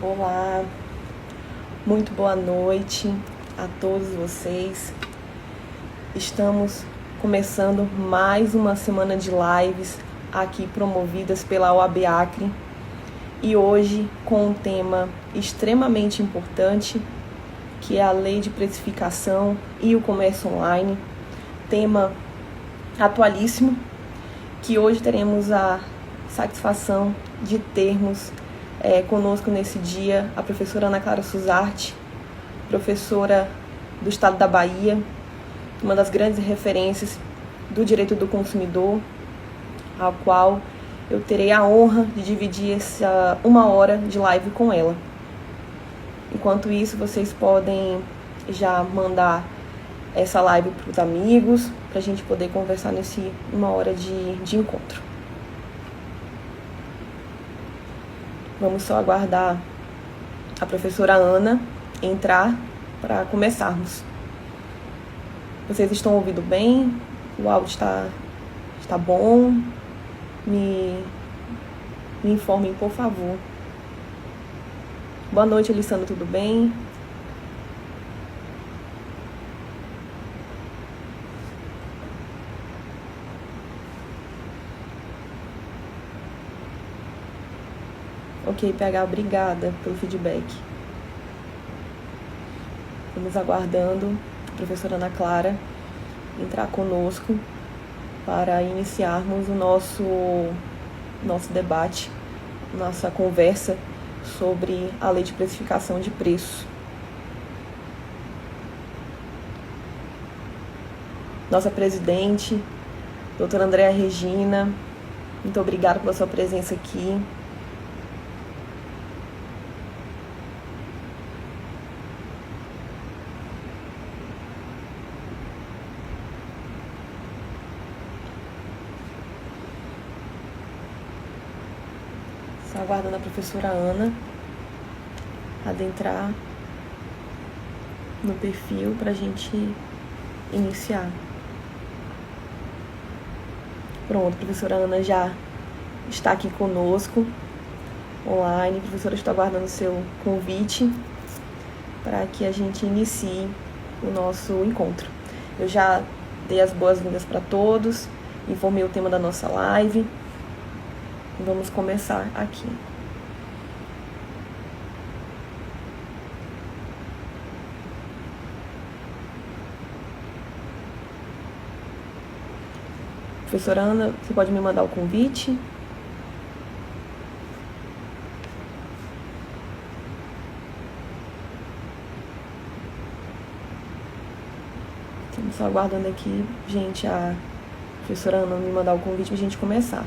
Olá, muito boa noite a todos vocês. Estamos começando mais uma semana de lives aqui promovidas pela OAB Acre e hoje com um tema extremamente importante, que é a Lei de Precificação e o Comércio Online, tema atualíssimo, que hoje teremos a satisfação de termos conosco nesse dia a professora Ana Clara Suzarte, professora do estado da Bahia, uma das grandes referências do direito do consumidor, a qual eu terei a honra de dividir essa 1 hora de live com ela. Enquanto isso, vocês podem já mandar essa live para os amigos, para a gente poder conversar nesse 1 hora de encontro. Vamos só aguardar a professora Ana entrar para começarmos. Vocês estão ouvindo bem? O áudio está bom? Me informem, por favor. Boa noite, Alessandra, tudo bem? Ok, PH, obrigada pelo feedback. Estamos aguardando a professora Ana Clara entrar conosco para iniciarmos o nosso debate, nossa conversa sobre a Lei de Precificação de Preços. Nossa presidente, doutora Andréa Regina, muito obrigada pela sua presença aqui. Aguardando a professora Ana adentrar no perfil para a gente iniciar. Pronto, a professora Ana já está aqui conosco online. Professora, estou aguardando o seu convite para que a gente inicie o nosso encontro. Eu já dei as boas-vindas para todos, informei o tema da nossa live. Vamos começar aqui. Professora Ana, você pode me mandar o convite? Estamos só aguardando aqui, gente, a professora Ana me mandar o convite para a gente começar.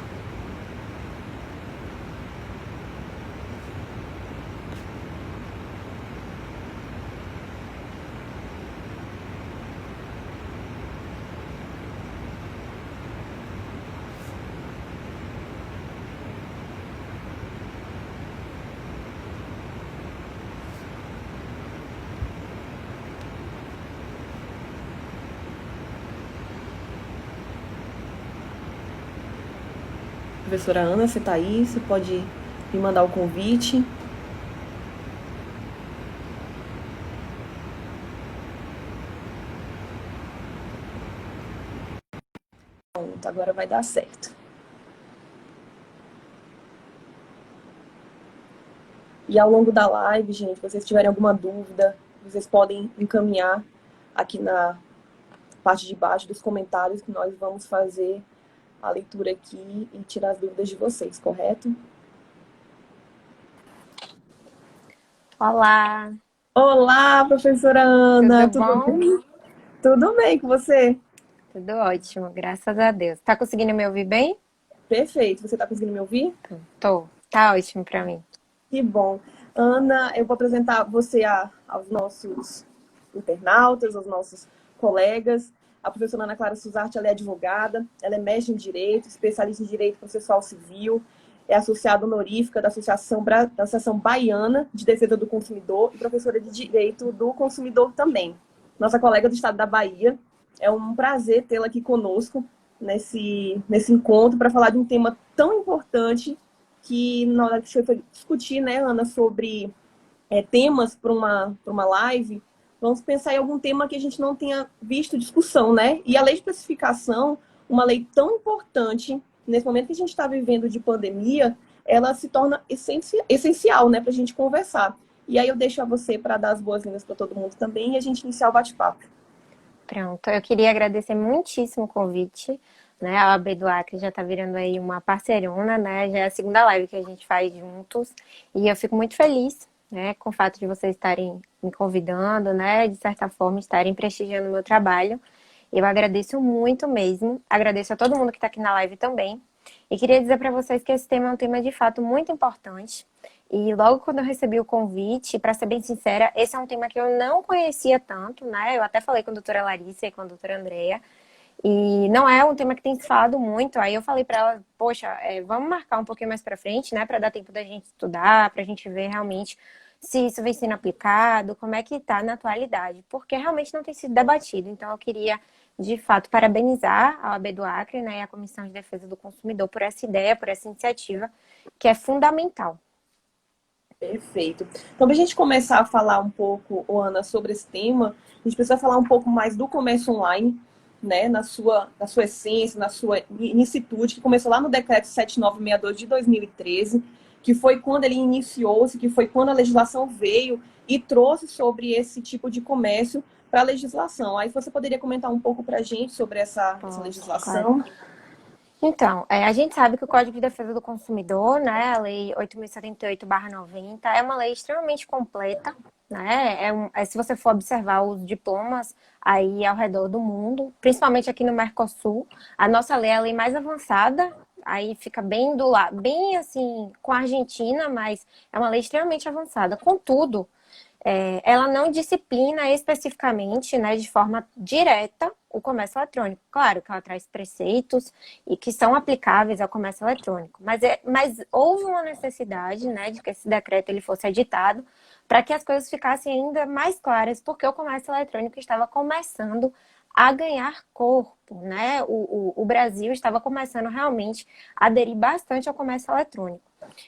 Professora Ana, você está aí? Você pode me mandar o convite? Pronto, agora vai dar certo. E ao longo da live, gente, se vocês tiverem alguma dúvida, vocês podem encaminhar aqui na parte de baixo dos comentários, que nós vamos fazer a leitura aqui e tirar as dúvidas de vocês, correto? Olá! Olá, professora Ana! Tudo bom? Bem? Tudo bem com você? Tudo ótimo, graças a Deus. Tá conseguindo me ouvir bem? Perfeito. Você está conseguindo me ouvir? Tô. Tá ótimo pra mim. Que bom. Ana, eu vou apresentar você aos nossos internautas, aos nossos colegas. A professora Ana Clara Suzarte, ela é advogada, ela é mestre em Direito, especialista em Direito Processual Civil, é associada honorífica da Associação Baiana de Defesa do Consumidor e professora de Direito do Consumidor também. Nossa colega do estado da Bahia. É um prazer tê-la aqui conosco nesse encontro para falar de um tema tão importante que na hora que você foi discutir, né, Ana, sobre temas para uma live, vamos pensar em algum tema que a gente não tenha visto discussão, né? E a lei de precificação, uma lei tão importante, nesse momento que a gente está vivendo de pandemia, ela se torna essencial, né, para a gente conversar. E aí eu deixo a você para dar as boas-vindas para todo mundo também e a gente iniciar o bate-papo. Pronto, eu queria agradecer muitíssimo o convite, né? A OAB do Acre já está virando aí uma parceirona, né? Já é a segunda live que a gente faz juntos e eu fico muito feliz, né, com o fato de vocês estarem me convidando, né? De certa forma, estarem prestigiando o meu trabalho. Eu agradeço muito mesmo, agradeço a todo mundo que está aqui na live também. E queria dizer para vocês que esse tema é um tema de fato muito importante. E logo quando eu recebi o convite, para ser bem sincera, esse é um tema que eu não conhecia tanto, né? Eu até falei com a doutora Larissa e com a doutora Andrea, e não é um tema que tem se falado muito. Aí eu falei para ela, poxa, vamos marcar um pouquinho mais para frente, né? Para dar tempo da gente estudar, para a gente ver realmente se isso vem sendo aplicado, como é que está na atualidade, porque realmente não tem sido debatido. Então eu queria, de fato, parabenizar a OAB do Acre, né, e a Comissão de Defesa do Consumidor por essa ideia, por essa iniciativa, que é fundamental. Perfeito. Então, para a gente começar a falar um pouco, Ana, sobre esse tema, a gente precisa falar um pouco mais do comércio online, né, na sua essência, na sua inicitude, que começou lá no Decreto 7962 de 2013, que foi quando ele iniciou-se, que foi quando a legislação veio e trouxe sobre esse tipo de comércio para a legislação. Aí você poderia comentar um pouco para a gente sobre essa Posso, claro. legislação? Então, a gente sabe que o Código de Defesa do Consumidor, né, a Lei 8.078/90, é uma lei extremamente completa, né? Se você for observar os diplomas aí ao redor do mundo, principalmente aqui no Mercosul, a nossa lei é a lei mais avançada, aí fica bem do lado, bem assim, com a Argentina, mas é uma lei extremamente avançada. Contudo, ela não disciplina especificamente, né, de forma direta, o comércio eletrônico. Claro que ela traz preceitos e que são aplicáveis ao comércio eletrônico, mas houve uma necessidade, né, de que esse decreto ele fosse editado para que as coisas ficassem ainda mais claras, porque o comércio eletrônico estava começando a ganhar corpo, né? O Brasil estava começando realmente a aderir bastante ao comércio eletrônico.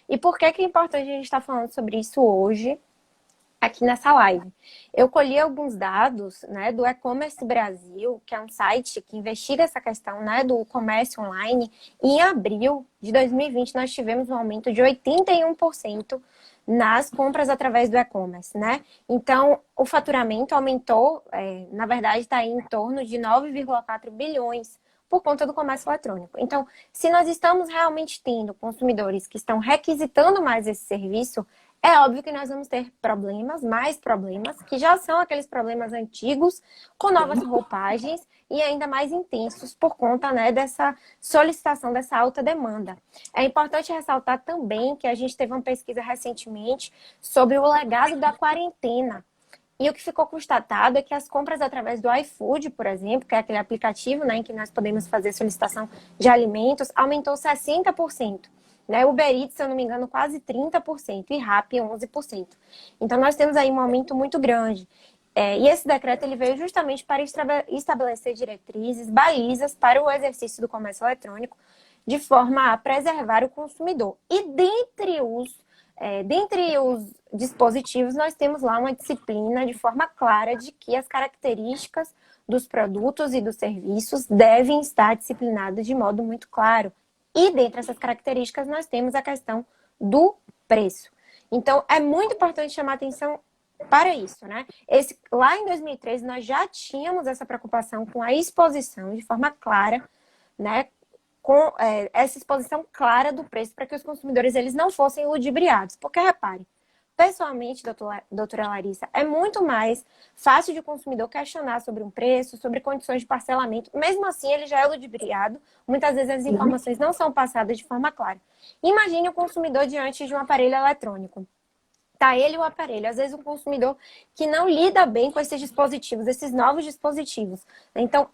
E por que é importante a gente estar falando sobre isso hoje? Aqui nessa live. Eu colhi alguns dados, né, do E-Commerce Brasil, que é um site que investiga essa questão, né, do comércio online. E em abril de 2020, nós tivemos um aumento de 81% nas compras através do e-commerce, né? Então, o faturamento aumentou, na verdade, está em torno de 9,4 bilhões por conta do comércio eletrônico. Então, se nós estamos realmente tendo consumidores que estão requisitando mais esse serviço, é óbvio que nós vamos ter problemas, mais problemas, que já são aqueles problemas antigos, com novas roupagens e ainda mais intensos por conta, né, dessa solicitação, dessa alta demanda. É importante ressaltar também que a gente teve uma pesquisa recentemente sobre o legado da quarentena. E o que ficou constatado é que as compras através do iFood, por exemplo, que é aquele aplicativo, né, em que nós podemos fazer solicitação de alimentos, aumentou 60%. Né? Uber Eats, se eu não me engano, quase 30% e Rappi 11%. Então, nós temos aí um aumento muito grande. E esse decreto ele veio justamente para estabelecer diretrizes, balizas para o exercício do comércio eletrônico, de forma a preservar o consumidor. E dentre os dispositivos, nós temos lá uma disciplina de forma clara de que as características dos produtos e dos serviços devem estar disciplinadas de modo muito claro. E dentre essas características, nós temos a questão do preço. Então, é muito importante chamar atenção para isso, né? Lá em 2013, nós já tínhamos essa preocupação com a exposição de forma clara, né? Com essa exposição clara do preço para que os consumidores eles não fossem ludibriados. Porque, repare, pessoalmente, doutora Larissa, é muito mais fácil de o consumidor questionar sobre um preço, sobre condições de parcelamento. Mesmo assim, ele já é ludibriado. Muitas vezes as informações não são passadas de forma clara. Imagine o consumidor diante de um aparelho eletrônico. Tá ele e o aparelho. Às vezes um consumidor que não lida bem com esses dispositivos, esses novos dispositivos. Então,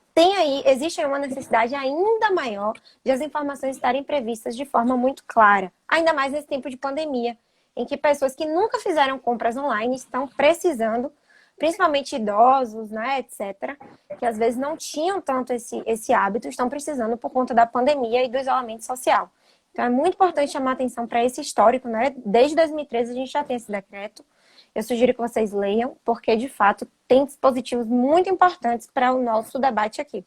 existe aí uma necessidade ainda maior de as informações estarem previstas de forma muito clara. Ainda mais nesse tempo de pandemia, em que pessoas que nunca fizeram compras online estão precisando, principalmente idosos, né, etc., que às vezes não tinham tanto esse hábito, estão precisando por conta da pandemia e do isolamento social. Então, é muito importante chamar atenção para esse histórico, né? Desde 2013 a gente já tem esse decreto eu sugiro que vocês leiam, porque de fato tem dispositivos muito importantes para o nosso debate aqui.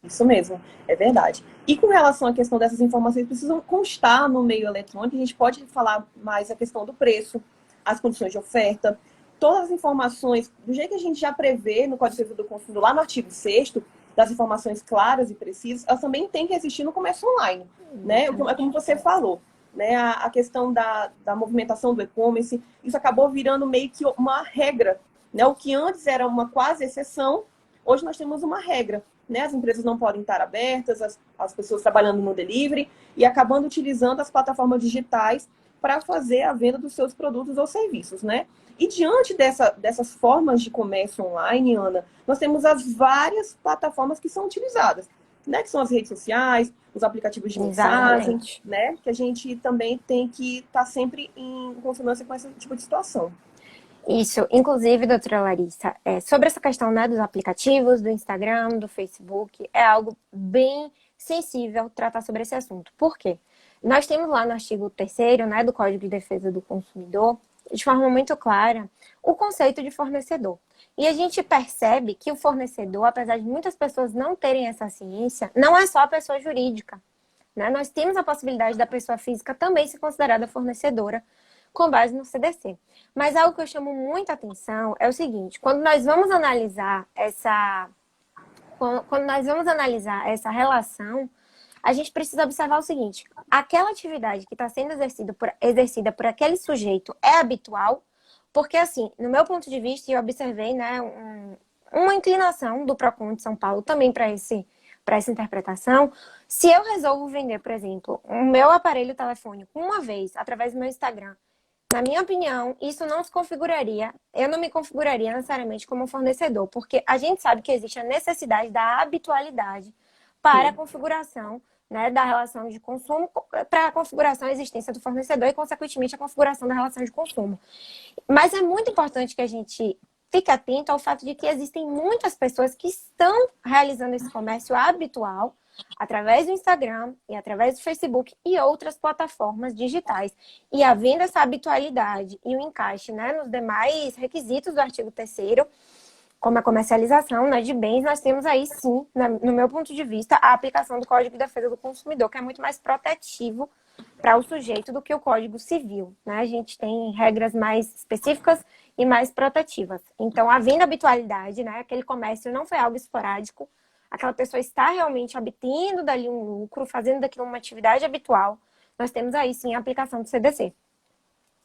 Isso mesmo, é verdade. E com relação à questão dessas informações, precisam constar no meio eletrônico, a gente pode falar mais a questão do preço, as condições de oferta, todas as informações, do jeito que a gente já prevê no Código de Defesa do Consumidor, lá no artigo 6º, das informações claras e precisas, elas também têm que existir no comércio online, né? É como você falou, né? A questão da movimentação do e-commerce, isso acabou virando meio que uma regra, né? O que antes era uma quase exceção, hoje nós temos uma regra, né? As empresas não podem estar abertas, as pessoas trabalhando no delivery e acabando utilizando as plataformas digitais para fazer a venda dos seus produtos ou serviços, né? E diante dessas formas de comércio online, Ana, nós temos as várias plataformas que são utilizadas, né? Que são as redes sociais, os aplicativos de mensagem, Exatamente. né? Que a gente também tem que estar sempre em consonância com esse tipo de situação. Isso, inclusive, doutora Larissa, sobre essa questão, né, dos aplicativos, do Instagram, do Facebook, é algo bem sensível tratar sobre esse assunto. Por quê? Nós temos lá no artigo 3º, né, do Código de Defesa do Consumidor, de forma muito clara, o conceito de fornecedor. E a gente percebe que o fornecedor, apesar de muitas pessoas não terem essa ciência, não é só a pessoa jurídica, né? Nós temos a possibilidade da pessoa física também ser considerada fornecedora com base no CDC. Mas algo que eu chamo muita atenção é o seguinte, quando nós vamos analisar essa relação, a gente precisa observar o seguinte, aquela atividade que está sendo exercida por aquele sujeito é habitual? Porque, assim, no meu ponto de vista, eu observei, né, uma inclinação do Procon de São Paulo também para essa interpretação. Se eu resolvo vender, por exemplo, o meu aparelho telefônico uma vez, através do meu Instagram, na minha opinião, isso não se configuraria, eu não me configuraria necessariamente como fornecedor, porque a gente sabe que existe a necessidade da habitualidade para a configuração, né, da relação de consumo, para a configuração e existência do fornecedor e, consequentemente, a configuração da relação de consumo. Mas é muito importante que a gente fique atento ao fato de que existem muitas pessoas que estão realizando esse comércio habitual através do Instagram e através do Facebook e outras plataformas digitais. E havendo essa habitualidade e o encaixe, né, nos demais requisitos do artigo 3º, como a comercialização, né, de bens, nós temos aí sim, no meu ponto de vista, a aplicação do Código de Defesa do Consumidor, que é muito mais protetivo para o sujeito do que o Código Civil, né? A gente tem regras mais específicas e mais protetivas. Então, havendo habitualidade, né, aquele comércio não foi algo esporádico, aquela pessoa está realmente obtendo dali um lucro, fazendo daquilo uma atividade habitual, nós temos aí sim a aplicação do CDC.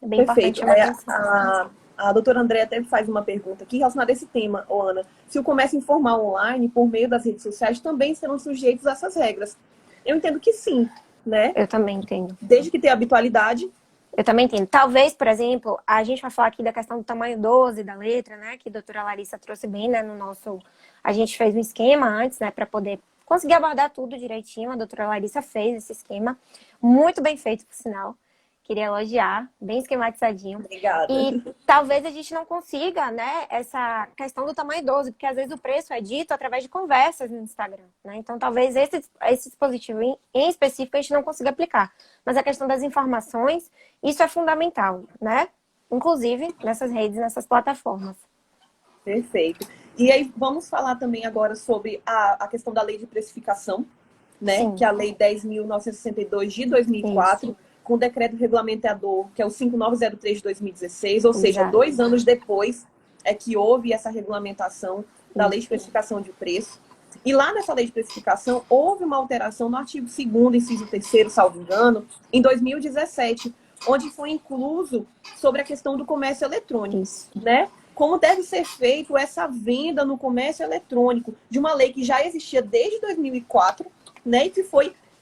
É bem importante chamar atenção. A doutora Andréa até faz uma pergunta aqui relacionada a esse tema, Ana. Se o comércio informal online, por meio das redes sociais, também serão sujeitos a essas regras? Eu entendo que sim, né? Eu também entendo. Desde que tenha habitualidade. Eu também entendo. Talvez, por exemplo, a gente vai falar aqui da questão do tamanho 12 da letra, né? Que a doutora Larissa trouxe bem, né? No nosso... A gente fez um esquema antes, né? Para poder conseguir abordar tudo direitinho. A doutora Larissa fez esse esquema. Muito bem feito, por sinal. Queria elogiar, bem esquematizadinho. Obrigada. E talvez a gente não consiga, né, essa questão do tamanho 12, porque às vezes o preço é dito através de conversas no Instagram, né? Então talvez esse dispositivo em específico a gente não consiga aplicar. Mas a questão das informações, isso é fundamental, né? Inclusive nessas redes, nessas plataformas. Perfeito. E aí vamos falar também agora sobre a questão da lei de precificação, né? Sim. Que é a lei 10.962 de 2004. Isso. Com o decreto regulamentador, que é o 5903 de 2016, ou seja, exato, 2 anos depois é que houve essa regulamentação da lei de precificação de preço. E lá nessa lei de precificação, houve uma alteração no artigo 2º, inciso 3º, salvo engano, em 2017, onde foi incluso sobre a questão do comércio eletrônico, né? Como deve ser feito essa venda no comércio eletrônico de uma lei que já existia desde 2004, né? E que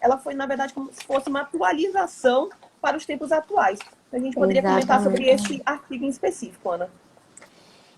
ela foi, na verdade, como se fosse uma atualização para os tempos atuais. A gente poderia comentar sobre esse artigo em específico, Ana.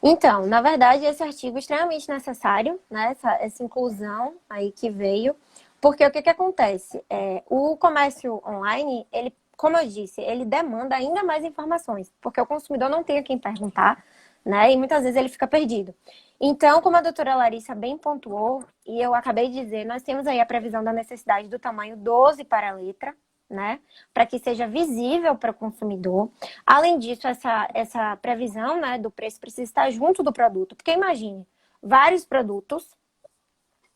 Então, na verdade, esse artigo é extremamente necessário, né? Essa inclusão aí que veio, porque o que acontece? O comércio online, ele, como eu disse, ele demanda ainda mais informações, porque o consumidor não tem a quem perguntar, né? E muitas vezes ele fica perdido. Então, como a doutora Larissa bem pontuou, e eu acabei de dizer, nós temos aí a previsão da necessidade do tamanho 12 para a letra, né? Para que seja visível para o consumidor. Além disso, essa previsão, né, do preço precisa estar junto do produto. Porque imagine, vários produtos,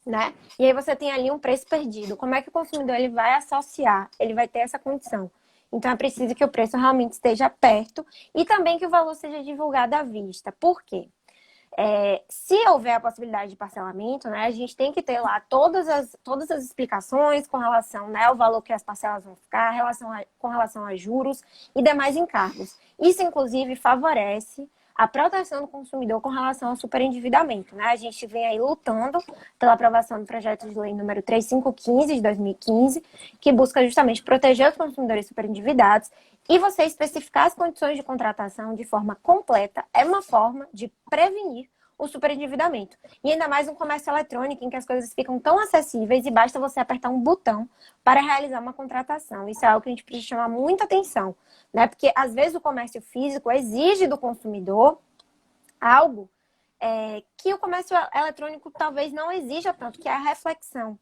né? E aí você tem ali um preço perdido. Como é que o consumidor ele vai associar? Ele vai ter essa condição. Então é preciso que o preço realmente esteja perto e também que o valor seja divulgado à vista. Por quê? Se houver a possibilidade de parcelamento, né, a gente tem que ter lá todas as explicações com relação, né, ao valor que as parcelas vão ficar, com relação a juros e demais encargos. Isso, inclusive, favorece a proteção do consumidor com relação ao superendividamento, né? A gente vem aí lutando pela aprovação do projeto de lei número 3515 de 2015, que busca justamente proteger os consumidores superendividados, e você especificar as condições de contratação de forma completa é uma forma de prevenir o superendividamento. E ainda mais no comércio eletrônico, em que as coisas ficam tão acessíveis e basta você apertar um botão para realizar uma contratação. Isso é algo que a gente precisa chamar muita atenção, né? Porque às vezes o comércio físico exige do consumidor algo que o comércio eletrônico talvez não exija tanto, que é a reflexão.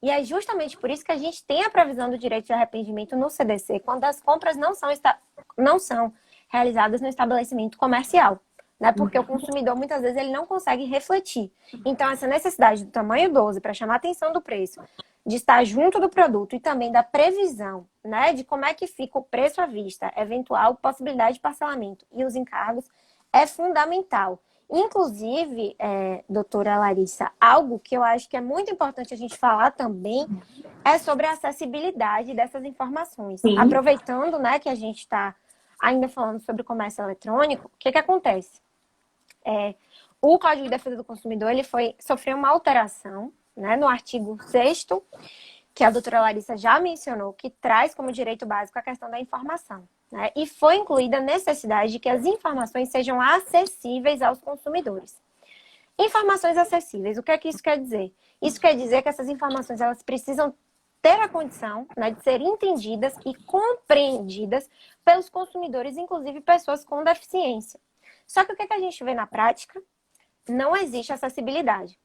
E é justamente por isso que a gente tem a previsão do direito de arrependimento no CDC, quando as compras não são realizadas no estabelecimento comercial, né? Porque o consumidor, muitas vezes, ele não consegue refletir. Então, essa necessidade do tamanho 12 para chamar a atenção do preço, de estar junto do produto e também da previsão, né, de como é que fica o preço à vista, eventual possibilidade de parcelamento e os encargos, é fundamental. Inclusive, doutora Larissa, algo que eu acho que é muito importante a gente falar também é sobre a acessibilidade dessas informações. Sim. Aproveitando, né, que a gente está ainda falando sobre comércio eletrônico, o que acontece? O Código de Defesa do Consumidor ele sofreu uma alteração, né, no artigo 6º, que a doutora Larissa já mencionou, que traz como direito básico a questão da informação, né? E foi incluída a necessidade de que as informações sejam acessíveis aos consumidores. Informações acessíveis, o que é que isso quer dizer? Isso quer dizer que essas informações elas precisam ter a condição, né, de ser entendidas e compreendidas pelos consumidores, inclusive pessoas com deficiência. Só que o que é que a gente vê na prática? Não existe acessibilidade.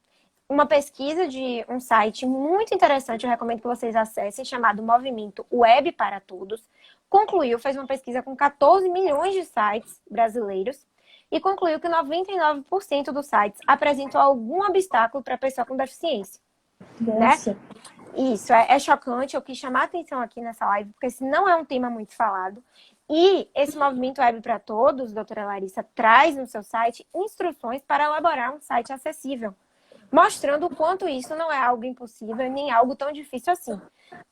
Uma pesquisa de um site muito interessante, eu recomendo que vocês acessem, chamado Movimento Web para Todos, fez uma pesquisa com 14 milhões de sites brasileiros e concluiu que 99% dos sites apresentam algum obstáculo para a pessoa com deficiência. Nossa. Né? Isso, é chocante, eu quis chamar a atenção aqui nessa live, porque esse não é um tema muito falado. E esse Movimento Web para Todos, doutora Larissa, traz no seu site instruções para elaborar um site acessível, mostrando o quanto isso não é algo impossível nem algo tão difícil assim.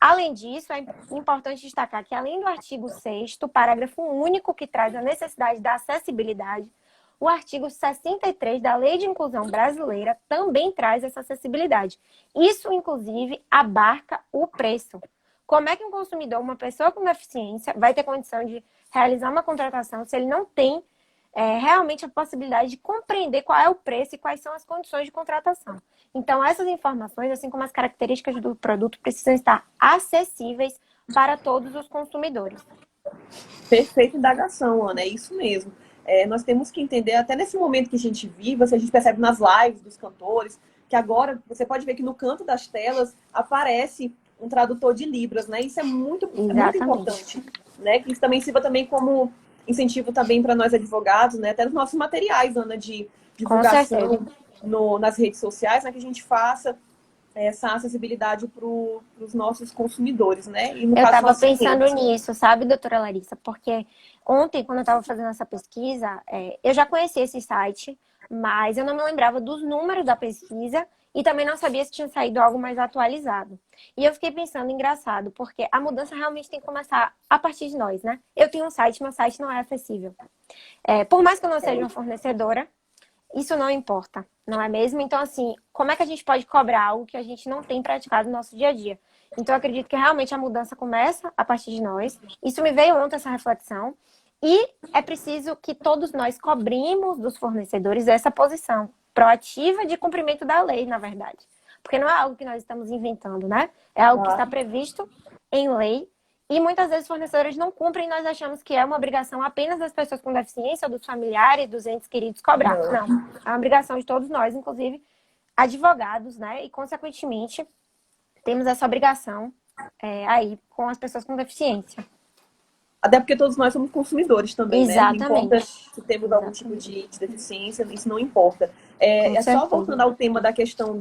Além disso, é importante destacar que, além do artigo 6º, parágrafo único que traz a necessidade da acessibilidade, o artigo 63 da Lei de Inclusão Brasileira também traz essa acessibilidade. Isso, inclusive, abarca o preço. Como é que um consumidor, uma pessoa com deficiência, vai ter condição de realizar uma contratação se ele não tem realmente a possibilidade de compreender qual é o preço e quais são as condições de contratação? Então, essas informações, assim como as características do produto, precisam estar acessíveis para todos os consumidores. Perfeita indagação, Ana, é isso mesmo. Nós temos que entender, até nesse momento que a gente vive, a gente percebe nas lives dos cantores, que agora você pode ver que no canto das telas aparece um tradutor de Libras, né? Isso é muito importante, né? Que isso também sirva também como incentivo também para nós advogados, né? Até nos nossos materiais, Ana, de divulgação nas redes sociais, né? Que a gente faça essa acessibilidade para os nossos consumidores, né? E no eu estava pensando clientes, nisso, sabe, doutora Larissa? Porque ontem, quando eu estava fazendo essa pesquisa, eu já conheci esse site, mas eu não me lembrava dos números da pesquisa e também não sabia se tinha saído algo mais atualizado. E eu fiquei pensando, engraçado, porque a mudança realmente tem que começar a partir de nós, né? Eu tenho um site, meu site não é acessível. Por mais que eu não seja uma fornecedora, isso não importa, não é mesmo? Então, assim, como é que a gente pode cobrar algo que a gente não tem praticado no nosso dia a dia? Então, eu acredito que realmente a mudança começa a partir de nós. Isso me veio ontem, essa reflexão. E é preciso que todos nós cobrimos dos fornecedores essa posição proativa de cumprimento da lei, na verdade. Porque não é algo que nós estamos inventando, né? É algo que está previsto em lei. E muitas vezes os fornecedores não cumprem e nós achamos que é uma obrigação apenas das pessoas com deficiência, ou dos familiares, dos entes queridos cobrar. Não, é uma obrigação de todos nós, inclusive advogados, né? E, consequentemente, temos essa obrigação aí com as pessoas com deficiência. Até porque todos nós somos consumidores também, né? Não importa Exatamente. se temos algum tipo de deficiência, isso não importa. Com É só certeza. voltando ao tema da questão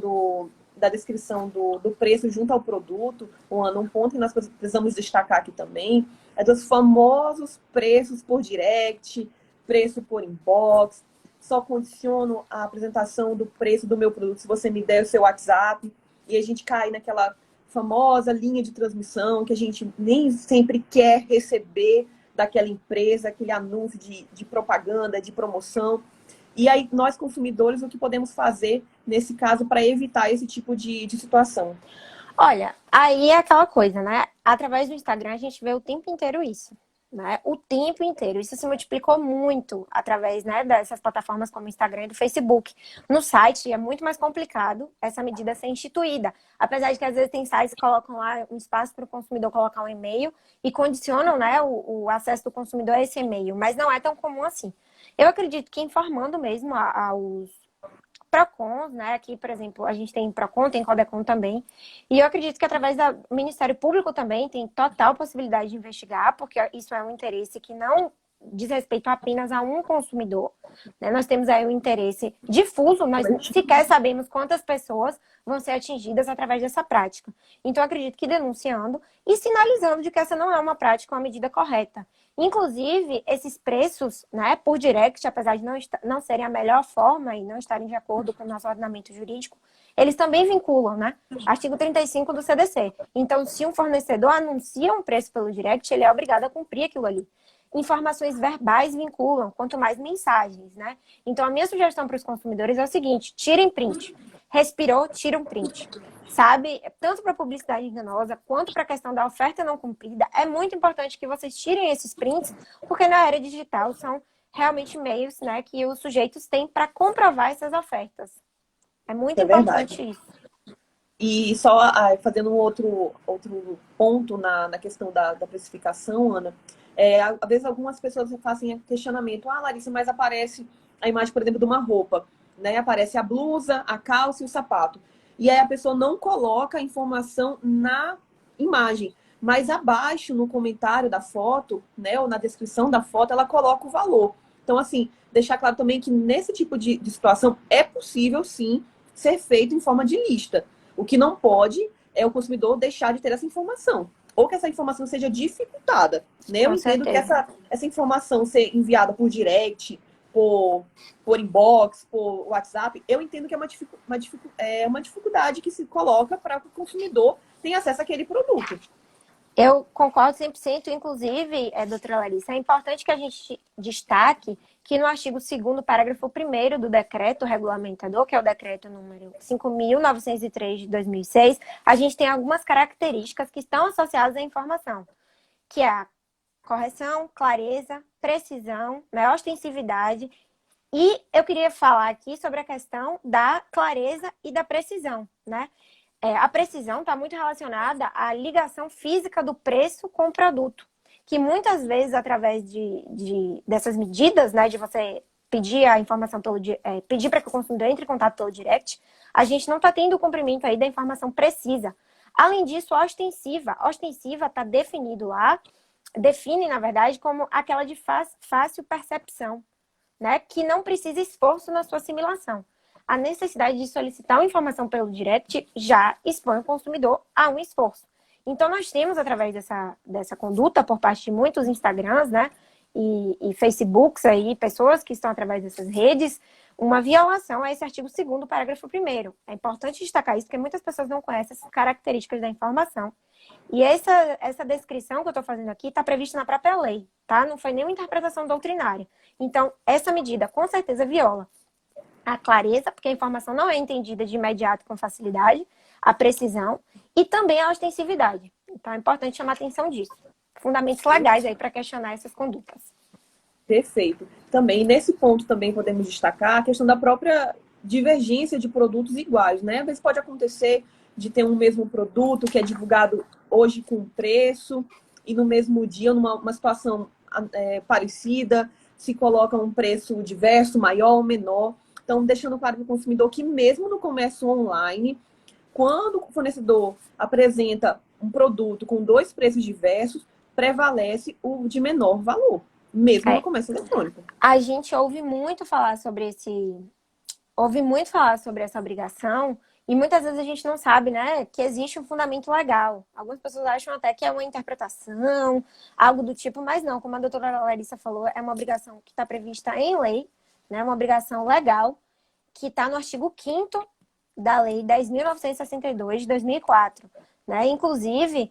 da descrição do preço junto ao produto, um ponto que nós precisamos destacar aqui também é dos famosos preços por direct, preço por inbox. Só condiciono a apresentação do preço do meu produto se você me der o seu WhatsApp, e a gente cai naquela famosa linha de transmissão que a gente nem sempre quer receber daquela empresa, aquele anúncio de propaganda, de promoção. E aí, nós consumidores, o que podemos fazer nesse caso para evitar esse tipo de situação? Olha, aí é aquela coisa, né? Através do Instagram a gente vê o tempo inteiro isso, né? O tempo inteiro. Isso se multiplicou muito através, né, dessas plataformas como o Instagram e do Facebook. No site é muito mais complicado essa medida ser instituída. Apesar de que às vezes tem sites que colocam lá um espaço para o consumidor colocar um e-mail e condicionam, né, o acesso do consumidor a esse e-mail, mas não é tão comum assim. Eu acredito que informando mesmo aos PROCONs, né? Aqui, por exemplo, a gente tem PROCON, tem CODECON também. E eu acredito que através do Ministério Público também tem total possibilidade de investigar, porque isso é um interesse que não diz respeito apenas a um consumidor. Né? Nós temos aí um interesse difuso, nós sequer sabemos quantas pessoas vão ser atingidas através dessa prática. Então, eu acredito que denunciando e sinalizando de que essa não é uma prática, uma medida correta. Inclusive, esses preços, né, por direct, apesar de não serem a melhor forma e não estarem de acordo com o nosso ordenamento jurídico, eles também vinculam, né? Artigo 35 do CDC. Então, se um fornecedor anuncia um preço pelo direct, ele é obrigado a cumprir aquilo ali. Informações verbais vinculam, quanto mais mensagens, né? Então, a minha sugestão para os consumidores é o seguinte: tirem print. Respirou, tira um print. Sabe? Tanto para publicidade enganosa quanto para a questão da oferta não cumprida, é muito importante que vocês tirem esses prints, porque na era digital são realmente meios, né, que os sujeitos têm para comprovar essas ofertas. É muito importante Verdade. isso. E só fazendo um outro ponto na questão da precificação, Ana, às vezes algumas pessoas fazem questionamento: ah, Larissa, mas aparece a imagem, por exemplo, de uma roupa, né? Aparece a blusa, a calça e o sapato. E aí a pessoa não coloca a informação na imagem, mas abaixo, no comentário da foto, né, ou na descrição da foto, ela coloca o valor. Então, assim, deixar claro também que nesse tipo de situação é possível, sim, ser feito em forma de lista. O que não pode é o consumidor deixar de ter essa informação, ou que essa informação seja dificultada. Né? Eu Com entendo que certeza. essa informação ser enviada por direct, por inbox, por WhatsApp, eu entendo que é uma dificuldade que se coloca para que o consumidor tenha acesso àquele produto. Eu concordo 100%, inclusive, doutora Larissa, é importante que a gente destaque que no artigo 2º, parágrafo 1º do decreto regulamentador, que é o decreto número 5.903 de 2006, a gente tem algumas características que estão associadas à informação, que é a correção, clareza, precisão, né, ostensividade. E eu queria falar aqui sobre a questão da clareza e da precisão, né? A precisão está muito relacionada à ligação física do preço com o produto, que muitas vezes, através dessas medidas, né, de você pedir a informação pedir para que o consumidor entre em contato pelo direct, a gente não está tendo o cumprimento aí da informação precisa. Além disso, a ostensiva está definido lá, define, na verdade, como aquela de fácil percepção, né, que não precisa esforço na sua assimilação. A necessidade de solicitar uma informação pelo direct já expõe o consumidor a um esforço. Então, nós temos, através dessa conduta por parte de muitos Instagrams, né, e Facebooks aí, pessoas que estão através dessas redes, uma violação a esse artigo 2º, parágrafo 1º. É importante destacar isso, porque muitas pessoas não conhecem essas características da informação. E essa descrição que eu estou fazendo aqui está prevista na própria lei, tá? Não foi nenhuma interpretação doutrinária. Então, essa medida, com certeza, viola a clareza, porque a informação não é entendida de imediato com facilidade, a precisão e também a ostensividade. Então é importante chamar atenção disso. Fundamentos legais aí para questionar essas condutas. Perfeito. Também, nesse ponto, também podemos destacar a questão da própria divergência de produtos iguais, né? Às vezes pode acontecer de ter um mesmo produto que é divulgado hoje com preço e no mesmo dia, numa situação parecida, se coloca um preço diverso, maior ou menor. Então, deixando claro para o consumidor que mesmo no comércio online, quando o fornecedor apresenta um produto com dois preços diversos, prevalece o de menor valor, mesmo no É. comércio eletrônico. A gente ouve muito falar sobre essa obrigação e muitas vezes a gente não sabe, né, que existe um fundamento legal. Algumas pessoas acham até que é uma interpretação, algo do tipo, mas não, como a doutora Larissa falou, é uma obrigação que está prevista em lei, né, uma obrigação legal, que está no artigo 5º da Lei 10.962 de 2004. Né? Inclusive,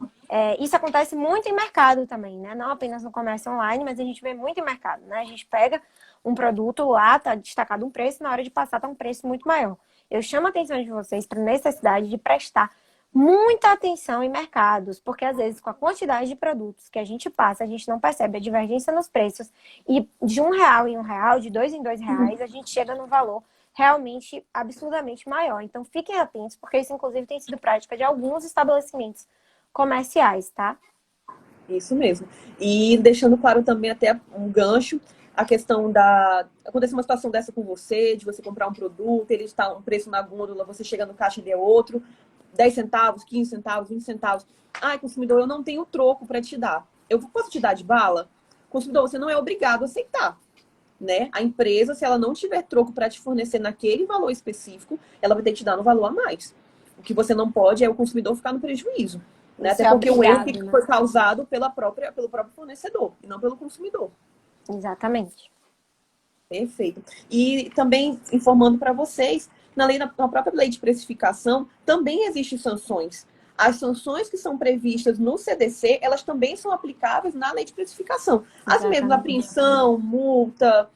isso acontece muito em mercado também, né? Não apenas no comércio online, mas a gente vê muito em mercado. Né? A gente pega um produto lá, tá destacado um preço, na hora de passar tá um preço muito maior. Eu chamo a atenção de vocês para a necessidade de prestar muita atenção em mercados, porque às vezes com a quantidade de produtos que a gente passa, a gente não percebe a divergência nos preços e de R$ 1 em R$ 1, de R$ 2 em R$ 2, a gente chega no valor realmente absurdamente maior. Então fiquem atentos, porque isso inclusive tem sido prática de alguns estabelecimentos comerciais, tá? Isso mesmo. E deixando claro também até um gancho, a questão da... Acontece uma situação dessa com você, de você comprar um produto, ele está um preço na gôndola, você chega no caixa e é outro, 10 centavos, 15 centavos, 20 centavos. Ai, consumidor, eu não tenho troco para te dar. Eu posso te dar de bala? Consumidor, você não é obrigado a aceitar. Né? A empresa, se ela não tiver troco para te fornecer naquele valor específico, ela vai ter que te dar no valor a mais. O que você não pode é o consumidor ficar no prejuízo. Né? Até porque o erro que foi causado pelo próprio fornecedor, e não pelo consumidor. Exatamente. Perfeito. E também informando para vocês, na própria lei de precificação, também existem sanções. As sanções que são previstas no CDC, elas também são aplicáveis na lei de precificação. As mesmas, apreensão, multa,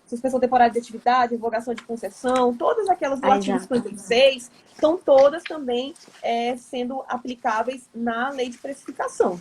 suspensão temporária de atividade, revogação de concessão, todas aquelas do artigo 56, estão todas também sendo aplicáveis na lei de precificação.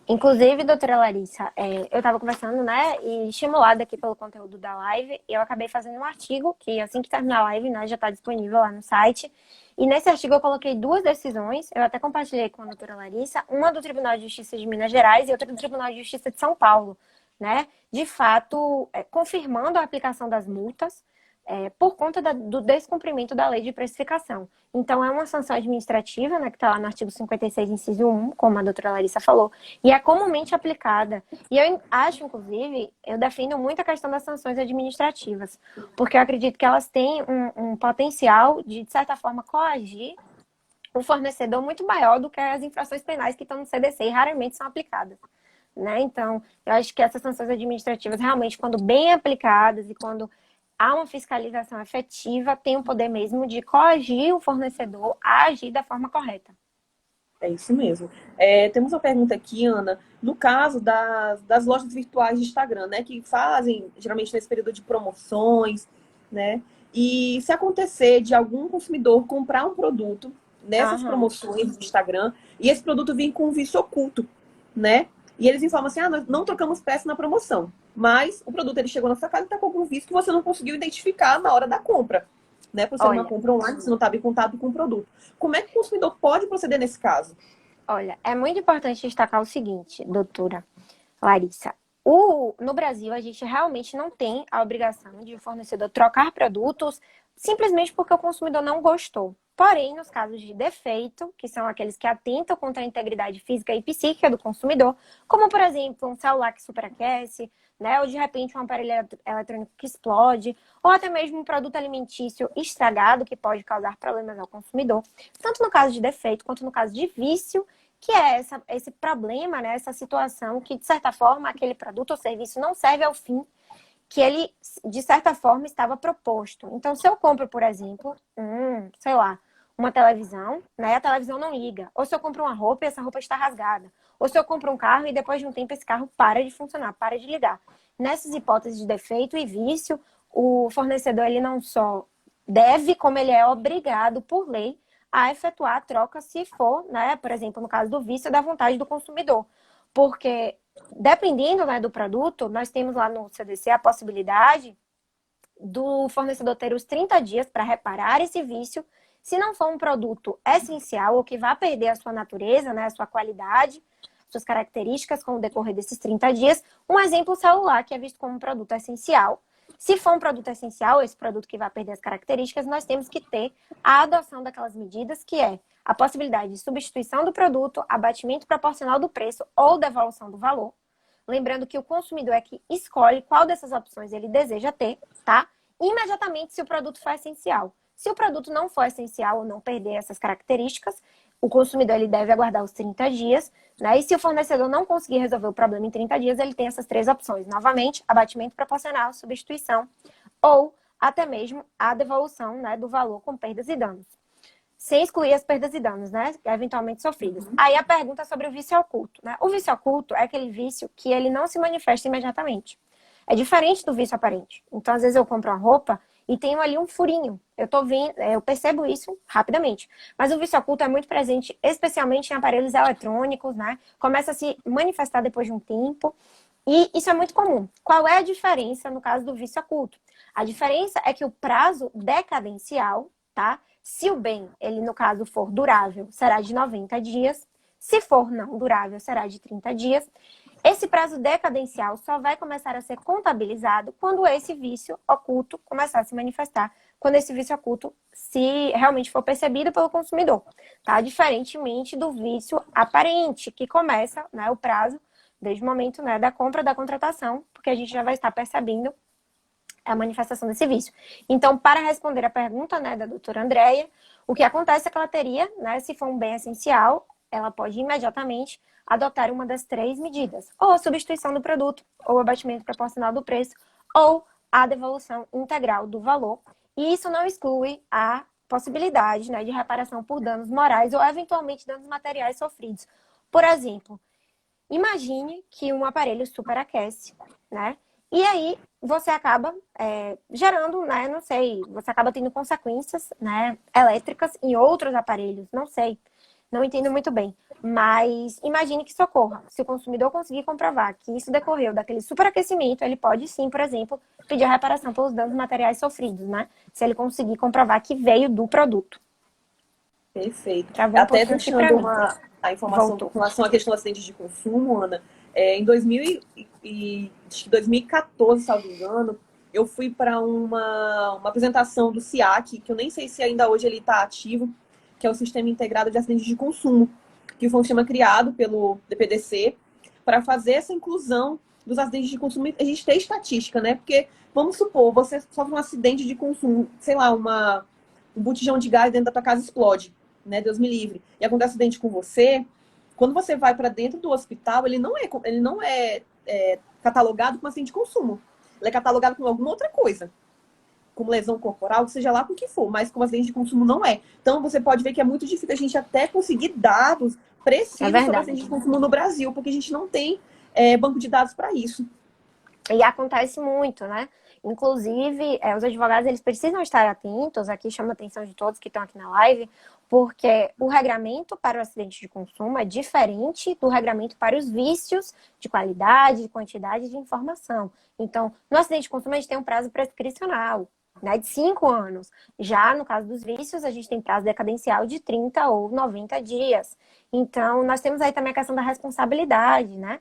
Inclusive, doutora Larissa, eu estava conversando, né, e estimulada aqui pelo conteúdo da live, eu acabei fazendo um artigo que, assim que terminar a live, né, já está disponível lá no site. E nesse artigo eu coloquei duas decisões, eu até compartilhei com a doutora Larissa, uma do Tribunal de Justiça de Minas Gerais e outra do Tribunal de Justiça de São Paulo, né, de fato, confirmando a aplicação das multas, por conta do descumprimento da lei de precificação. Então, é uma sanção administrativa, né, que está lá no artigo 56, inciso 1, como a doutora Larissa falou, e é comumente aplicada. E eu acho, inclusive, eu defendo muito a questão das sanções administrativas, porque eu acredito que elas têm um potencial de certa forma, coagir o fornecedor muito maior do que as infrações penais que estão no CDC e raramente são aplicadas. Né? Então, eu acho que essas sanções administrativas, realmente, quando bem aplicadas e quando há uma fiscalização efetiva, tem o poder mesmo de coagir o fornecedor a agir da forma correta. É isso mesmo. Temos uma pergunta aqui, Ana, no caso das lojas virtuais de Instagram, né, que fazem, geralmente, nesse período de promoções, né, e se acontecer de algum consumidor comprar um produto nessas promoções do Instagram, e esse produto vir com um vício oculto, né, e eles informam assim, nós não trocamos peça na promoção, mas o produto ele chegou na sua casa e está com algum vício que você não conseguiu identificar na hora da compra. Né, por ser uma compra online, você não estava em contato com o produto. Como é que o consumidor pode proceder nesse caso? Olha, é muito importante destacar o seguinte, doutora Larissa. No Brasil, a gente realmente não tem a obrigação de o fornecedor trocar produtos simplesmente porque o consumidor não gostou. Porém, nos casos de defeito, que são aqueles que atentam contra a integridade física e psíquica do consumidor, como, por exemplo, um celular que superaquece, né, ou de repente um aparelho eletrônico que explode, ou até mesmo um produto alimentício estragado que pode causar problemas ao consumidor, tanto no caso de defeito quanto no caso de vício, que é esse problema, né, essa situação que, de certa forma, aquele produto ou serviço não serve ao fim que ele, de certa forma, estava proposto. Então, se eu compro, por exemplo, sei lá, uma televisão, né, a televisão não liga. Ou se eu compro uma roupa e essa roupa está rasgada. Ou se eu compro um carro e depois de um tempo esse carro para de funcionar, para de ligar. Nessas hipóteses de defeito e vício, o fornecedor ele não só deve, como ele é obrigado por lei a efetuar a troca se for, né, por exemplo, no caso do vício, da vontade do consumidor. Porque, dependendo, né, do produto, nós temos lá no CDC a possibilidade do fornecedor ter os 30 dias para reparar esse vício, se não for um produto essencial ou que vá perder a sua natureza, né, a sua qualidade, suas características com o decorrer desses 30 dias. Um exemplo, o celular, que é visto como um produto essencial. Se for um produto essencial, esse produto que vai perder as características, nós temos que ter a adoção daquelas medidas que é a possibilidade de substituição do produto, abatimento proporcional do preço ou devolução do valor. Lembrando que o consumidor é que escolhe qual dessas opções ele deseja ter, tá? Imediatamente se o produto for essencial. Se o produto não for essencial ou não perder essas características, o consumidor ele deve aguardar os 30 dias, né? E se o fornecedor não conseguir resolver o problema em 30 dias, ele tem essas 3 opções. Novamente, abatimento proporcional, substituição ou até mesmo a devolução, né, do valor com perdas e danos. Sem excluir as perdas e danos, né, eventualmente sofridos. Aí a pergunta sobre o vício oculto, né? O vício oculto é aquele vício que ele não se manifesta imediatamente. É diferente do vício aparente. Então, às vezes eu compro uma roupa e tenho ali um furinho. Eu percebo isso rapidamente. Mas o vício oculto é muito presente, especialmente em aparelhos eletrônicos, né? Começa a se manifestar depois de um tempo. E isso é muito comum. Qual é a diferença no caso do vício oculto? A diferença é que o prazo decadencial, tá? Se o bem, ele no caso for durável, será de 90 dias. Se for não durável, será de 30 dias. Esse prazo decadencial só vai começar a ser contabilizado quando esse vício oculto começar a se manifestar, quando esse vício oculto se realmente for percebido pelo consumidor, tá? Diferentemente do vício aparente, que começa, né, o prazo desde o momento, né, da compra, da contratação, porque a gente já vai estar percebendo a manifestação desse vício. Então, para responder a pergunta, né, da doutora Andréia, o que acontece é que ela teria, né, se for um bem essencial, ela pode imediatamente adotar uma das 3 medidas, ou a substituição do produto, ou o abatimento proporcional do preço, ou a devolução integral do valor. E isso não exclui a possibilidade, né, de reparação por danos morais ou eventualmente danos materiais sofridos. Por exemplo, imagine que um aparelho superaquece, né? E aí você acaba gerando, né? Não sei, você acaba tendo consequências, né, elétricas em outros aparelhos, não sei. Não entendo muito bem. Mas imagine que socorra. Se o consumidor conseguir comprovar que isso decorreu daquele superaquecimento, ele pode sim, por exemplo, pedir a reparação pelos danos materiais sofridos, né? Se ele conseguir comprovar que veio do produto. Perfeito. Travou um Até pouquinho aqui para deixando mim. a informação com Voltou. relação à questão do acidente de consumo, Ana, em 2014, salvo engano, eu fui para uma apresentação do SIAC, que eu nem sei se ainda hoje ele está ativo, que é o Sistema Integrado de Acidentes de Consumo, que foi um sistema criado pelo DPDC para fazer essa inclusão dos acidentes de consumo. A gente tem estatística, né? Porque, vamos supor, você sofre um acidente de consumo, sei lá, um botijão de gás dentro da tua casa explode, né? Deus me livre. E acontece um acidente com você, quando você vai para dentro do hospital, ele não é catalogado como acidente de consumo. Ele é catalogado com alguma outra coisa, como lesão corporal, seja lá com o que for, mas como acidente de consumo não é. Então você pode ver que é muito difícil a gente até conseguir dados precisos sobre acidente de consumo no Brasil, porque a gente não tem banco de dados para isso. E acontece muito, né? Inclusive, os advogados eles precisam estar atentos, aqui chama a atenção de todos que estão aqui na live, porque o regramento para o acidente de consumo é diferente do regramento para os vícios de qualidade, de quantidade de informação. Então, no acidente de consumo, a gente tem um prazo prescricional, né, de 5 anos. Já no caso dos vícios, a gente tem prazo decadencial de 30 ou 90 dias. Então, nós temos aí também a questão da responsabilidade, né?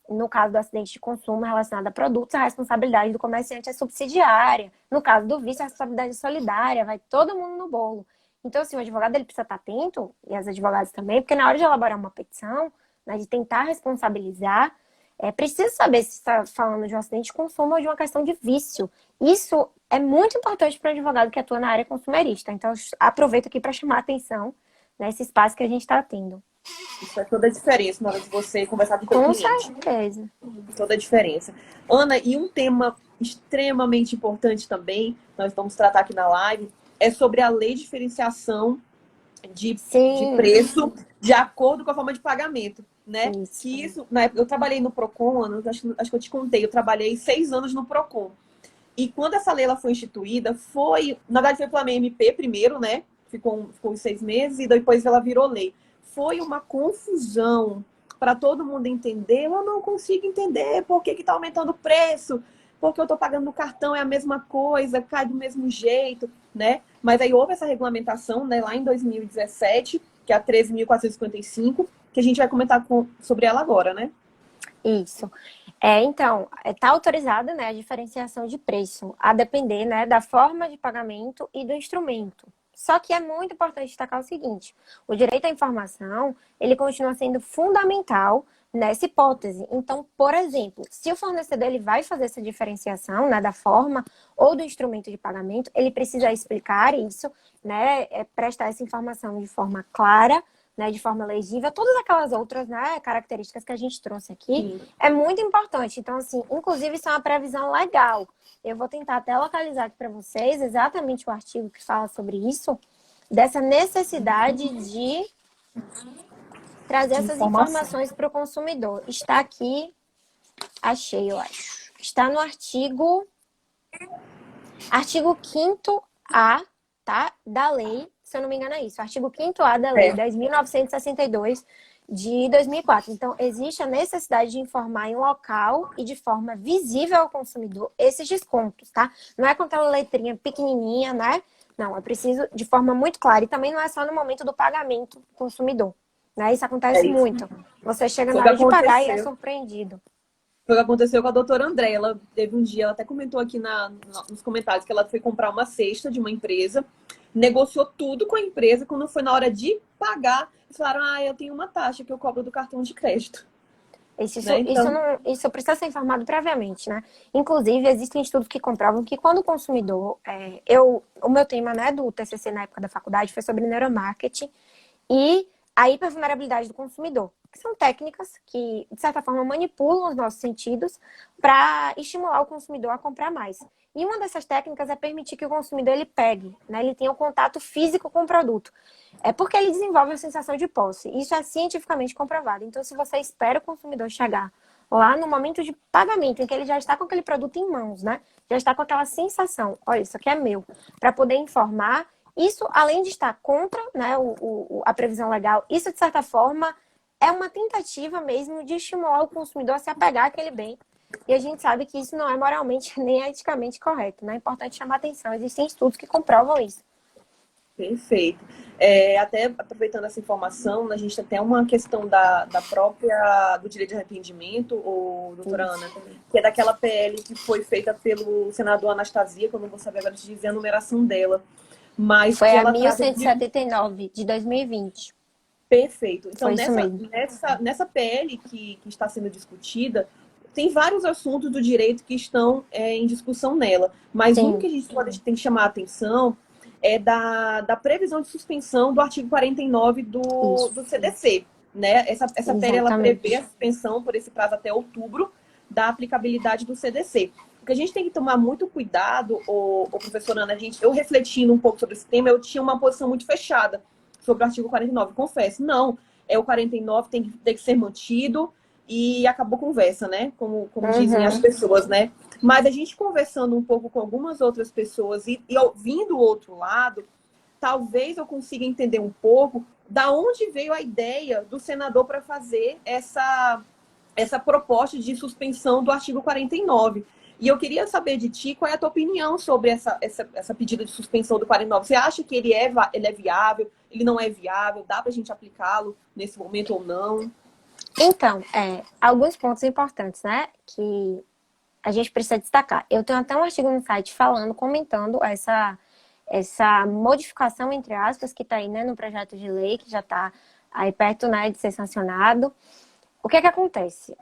No caso do acidente de consumo relacionado a produtos, a responsabilidade do comerciante é subsidiária. No caso do vício, a responsabilidade é solidária, vai todo mundo no bolo. Então, assim, o advogado ele precisa estar atento, e as advogadas também, porque na hora de elaborar uma petição, né, de tentar responsabilizar, precisa saber se está falando de um acidente de consumo ou de uma questão de vício. Isso é muito importante para o advogado que atua na área consumerista. Então, aproveito aqui para chamar a atenção nesse espaço que a gente está tendo. Isso faz toda a diferença na hora de você conversar com o seu cliente. Com certeza. Toda a diferença. Ana, e um tema extremamente importante também, nós vamos tratar aqui na live, é sobre a lei de diferenciação de preço de acordo com a forma de pagamento, né? Isso. Que isso, na época, eu trabalhei no Procon, Ana, acho que eu te contei, eu trabalhei 6 anos no Procon. E quando essa lei ela foi instituída, na verdade foi pela MP primeiro, né? Ficou uns 6 meses e depois ela virou lei. Foi uma confusão para todo mundo entender. Eu não consigo entender por que está aumentando o preço, porque eu estou pagando no cartão, é a mesma coisa, cai do mesmo jeito, né? Mas aí houve essa regulamentação, né, lá em 2017, que é a 13.455, que a gente vai comentar sobre ela agora, né? Isso. Então, está autorizada, né, a diferenciação de preço, a depender, né, da forma de pagamento e do instrumento, Só que é muito importante destacar o seguinte, o direito à informação, ele continua sendo fundamental nessa hipótese. Então, por exemplo, se o fornecedor ele vai fazer essa diferenciação, né, da forma ou do instrumento de pagamento, ele precisa explicar isso, né, prestar essa informação de forma clara, né, de forma legível, todas aquelas outras, né, características que a gente trouxe aqui, Sim. é muito importante. Então, assim, inclusive isso é uma previsão legal. Eu vou tentar até localizar aqui para vocês exatamente o artigo que fala sobre isso, dessa necessidade de trazer De essas informação. informações para o consumidor. Está aqui, achei, eu acho. Está no artigo 5º-A, tá? Da lei, se eu não me engano é isso, artigo 5º-A da lei 10.962 de 2004. Então, existe a necessidade de informar em local e de forma visível ao consumidor esses descontos, tá? Não é com aquela letrinha pequenininha, né? Não, é preciso de forma muito clara. E também não é só no momento do pagamento do consumidor, né? Isso É acontece isso. muito. Você chega Foi na o que hora de pagar e é aconteceu. surpreendido. Foi o que aconteceu com a doutora André. Ela teve um dia, ela até comentou aqui nos comentários que ela foi comprar uma cesta de uma empresa, negociou tudo com a empresa, quando foi na hora de pagar, eles falaram, eu tenho uma taxa que eu cobro do cartão de crédito. Né? Então, Isso precisa ser informado previamente, né? Inclusive, existem estudos que comprovam que quando o consumidor... o meu tema, né, do TCC na época da faculdade foi sobre neuromarketing e a hipervulnerabilidade do consumidor, que são técnicas que, de certa forma, manipulam os nossos sentidos para estimular o consumidor a comprar mais. E uma dessas técnicas é permitir que o consumidor ele pegue, né? Ele tenha um contato físico com o produto. É porque ele desenvolve a sensação de posse. Isso é cientificamente comprovado. Então, se você espera o consumidor chegar lá no momento de pagamento, em que ele já está com aquele produto em mãos, né? Já está com aquela sensação, olha, isso aqui é meu, para poder informar. Isso, além de estar contra, né, a previsão legal, isso, de certa forma, é uma tentativa mesmo de estimular o consumidor a se apegar àquele bem. E a gente sabe que isso não é moralmente nem eticamente correto, né? É importante chamar atenção. Existem estudos que comprovam isso. perfeito. Até aproveitando essa informação, a gente tem até uma questão do direito de arrependimento, doutora Ana, que é daquela PL que foi feita pelo senador Anastasia, que eu não vou saber agora te dizer a numeração dela, mas Foi que a ela trata 1179 de 2020. Perfeito. Então, Foi isso mesmo. nessa PL que está sendo discutida, tem vários assuntos do direito que estão em discussão nela. Mas um que a gente tem que chamar a atenção é da previsão de suspensão do artigo 49 do CDC. Né? Essa PL ela prevê a suspensão por esse prazo até outubro da aplicabilidade do CDC. O que a gente tem que tomar muito cuidado, professora Ana, eu refletindo um pouco sobre esse tema, eu tinha uma posição muito fechada sobre o artigo 49. Confesso, não. O 49 tem que ser mantido e acabou a conversa, né? Como dizem as pessoas, né? Mas a gente conversando um pouco com algumas outras pessoas e ouvindo o outro lado, talvez eu consiga entender um pouco da onde veio a ideia do senador para fazer essa proposta de suspensão do artigo 49. E eu queria saber de ti qual é a tua opinião sobre essa pedida de suspensão do 49. Você acha que ele é viável, ele não é viável, dá para a gente aplicá-lo nesse momento ou não? Então, alguns pontos importantes, né, que a gente precisa destacar. Eu tenho até um artigo no site comentando essa modificação, entre aspas, que está aí, né, no projeto de lei, que já está aí perto, né, de ser sancionado. O que acontece?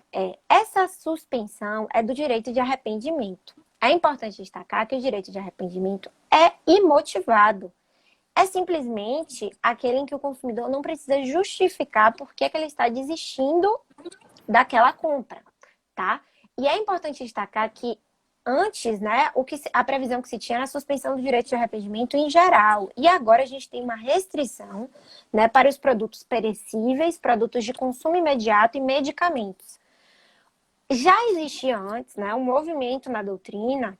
Essa suspensão é do direito de arrependimento. É importante destacar que o direito de arrependimento é imotivado. É simplesmente aquele em que o consumidor não precisa justificar por que ele está desistindo daquela compra, tá? E é importante destacar que antes, né, a previsão que se tinha era a suspensão do direito de arrependimento em geral. E agora a gente tem uma restrição, né, para os produtos perecíveis, produtos de consumo imediato e medicamentos. Já existia antes, né, um movimento na doutrina,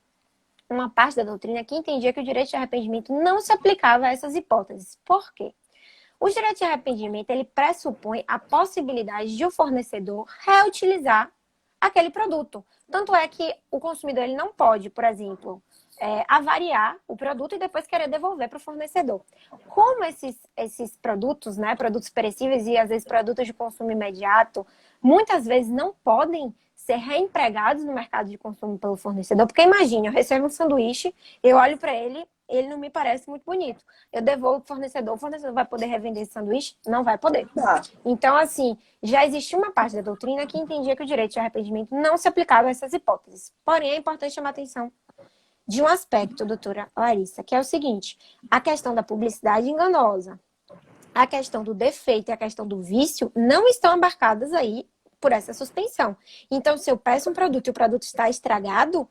uma parte da doutrina que entendia que o direito de arrependimento não se aplicava a essas hipóteses. Por quê? O direito de arrependimento, ele pressupõe a possibilidade de o fornecedor reutilizar aquele produto. Tanto é que o consumidor ele não pode, por exemplo, avariar o produto e depois querer devolver para o fornecedor. Como esses produtos, né, produtos perecíveis e às vezes produtos de consumo imediato, muitas vezes não podem ser reempregados no mercado de consumo pelo fornecedor, porque imagine, eu recebo um sanduíche, eu olho para ele, ele não me parece muito bonito. Eu devolvo para o fornecedor vai poder revender esse sanduíche? Não vai poder. Tá. Então, assim, já existia uma parte da doutrina que entendia que o direito de arrependimento não se aplicava a essas hipóteses. Porém, é importante chamar atenção de um aspecto, doutora Larissa, que é o seguinte: a questão da publicidade enganosa, a questão do defeito e a questão do vício não estão abarcadas aí por essa suspensão. Então, se eu peço um produto e o produto está estragado,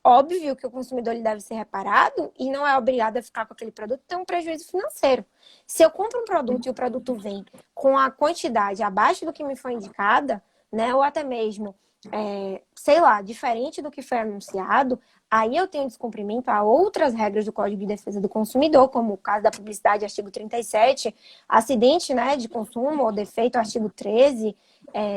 óbvio que o consumidor ele deve ser reparado e não é obrigado a ficar com aquele produto, tem um prejuízo financeiro. Se eu compro um produto e o produto vem com a quantidade abaixo do que me foi indicada, né, ou até mesmo, sei lá, diferente do que foi anunciado, aí eu tenho descumprimento a outras regras do Código de Defesa do Consumidor, como o caso da publicidade, artigo 37, acidente, né, de consumo ou defeito, artigo 13,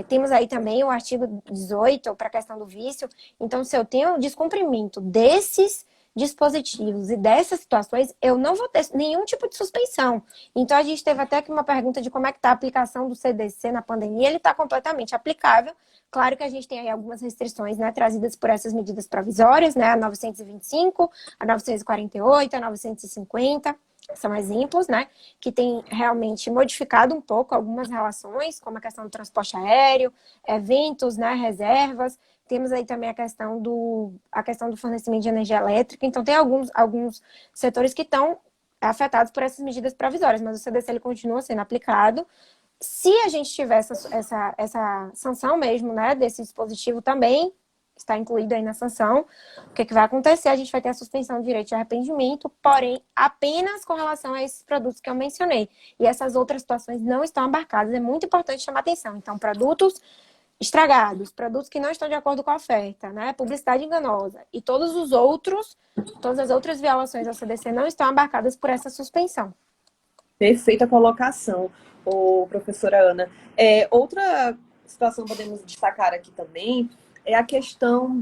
temos aí também o artigo 18 para a questão do vício. Então, se eu tenho descumprimento desses dispositivos e dessas situações, eu não vou ter nenhum tipo de suspensão. Então, a gente teve até aqui uma pergunta de como é que está a aplicação do CDC na pandemia. Ele está completamente aplicável. Claro que a gente tem aí algumas restrições, né, trazidas por essas medidas provisórias, né, a 925, a 948, a 950. São exemplos, né, que tem realmente modificado um pouco algumas relações, como a questão do transporte aéreo, eventos, né, reservas. Temos aí também a questão do fornecimento de energia elétrica. Então, tem alguns setores que estão afetados por essas medidas provisórias, mas o CDC ele continua sendo aplicado. Se a gente tiver essa sanção mesmo, né, desse dispositivo também, está incluído aí na sanção, o que vai acontecer? A gente vai ter a suspensão do direito de arrependimento, porém, apenas com relação a esses produtos que eu mencionei. E essas outras situações não estão abarcadas. É muito importante chamar atenção. Então, produtos estragados, produtos que não estão de acordo com a oferta, né? Publicidade enganosa e todas as outras violações ao CDC não estão abarcadas por essa suspensão. Perfeita colocação, professora Ana. Outra situação que podemos destacar aqui também é a questão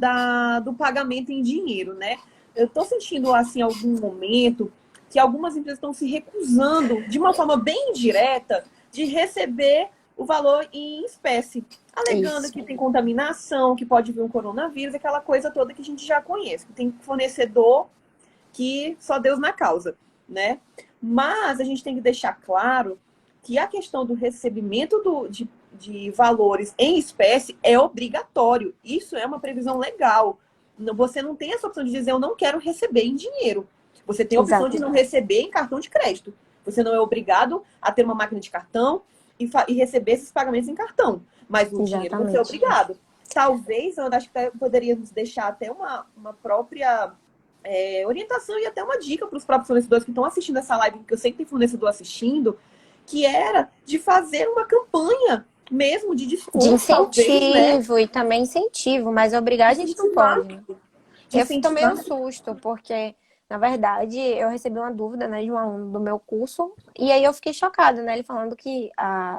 do pagamento em dinheiro, né? Eu estou sentindo, assim, algum momento que algumas empresas estão se recusando, de uma forma bem indireta, de receber o valor em espécie, alegando que tem contaminação, que pode vir um coronavírus, aquela coisa toda que a gente já conhece, que tem fornecedor que só Deus na causa, né? Mas a gente tem que deixar claro que a questão do recebimento de valores em espécie é obrigatório. Isso é uma previsão legal. Você não tem essa opção de dizer eu não quero receber em dinheiro. Você tem a opção de não receber em cartão de crédito. Você não é obrigado a ter uma máquina de cartão e receber esses pagamentos em cartão. Mas o dinheiro você é obrigado. Talvez, eu acho que poderíamos deixar até uma própria orientação e até uma dica para os próprios fornecedores que estão assistindo essa live, porque eu sei que tem fornecedor assistindo, que era de fazer uma campanha mesmo de desconto. De incentivo, talvez, né? E também incentivo, mas obrigar a gente não pode. Né? Eu tomei um susto, porque, na verdade, eu recebi uma dúvida, né, de um aluno do meu curso, e aí eu fiquei chocada, né? Ele falando que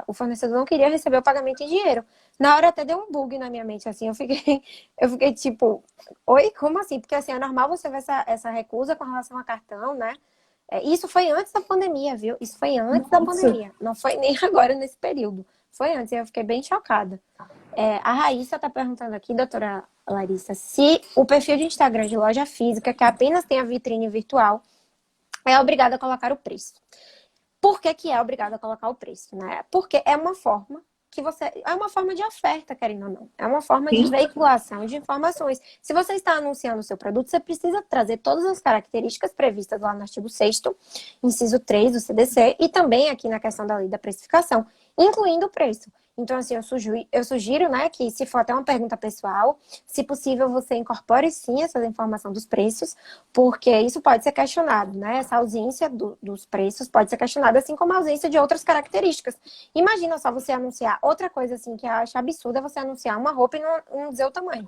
o fornecedor não queria receber o pagamento em dinheiro. Na hora até deu um bug na minha mente, assim, eu fiquei tipo, oi, como assim? Porque assim, é normal você ver essa recusa com relação a cartão, né? Isso foi antes da pandemia, viu? Isso foi antes da pandemia, não foi nem agora nesse período. Foi antes, e eu fiquei bem chocada. A Raíssa está perguntando aqui, doutora Larissa, se o perfil de Instagram de loja física, que apenas tem a vitrine virtual, é obrigado a colocar o preço. Por que é obrigado a colocar o preço, né? Porque é uma forma é uma forma de oferta, querendo ou não. É uma forma de veiculação de informações. Se você está anunciando o seu produto, você precisa trazer todas as características previstas lá no artigo 6º, inciso 3 do CDC, e também aqui na questão da lei da precificação, incluindo o preço. Então, assim, eu sugiro, né, que se for até uma pergunta pessoal, se possível, você incorpore sim essa informação dos preços, porque isso pode ser questionado, né? Essa ausência dos preços pode ser questionada, assim como a ausência de outras características. Imagina só você anunciar outra coisa, assim, que eu acho absurda, você anunciar uma roupa e não dizer o tamanho.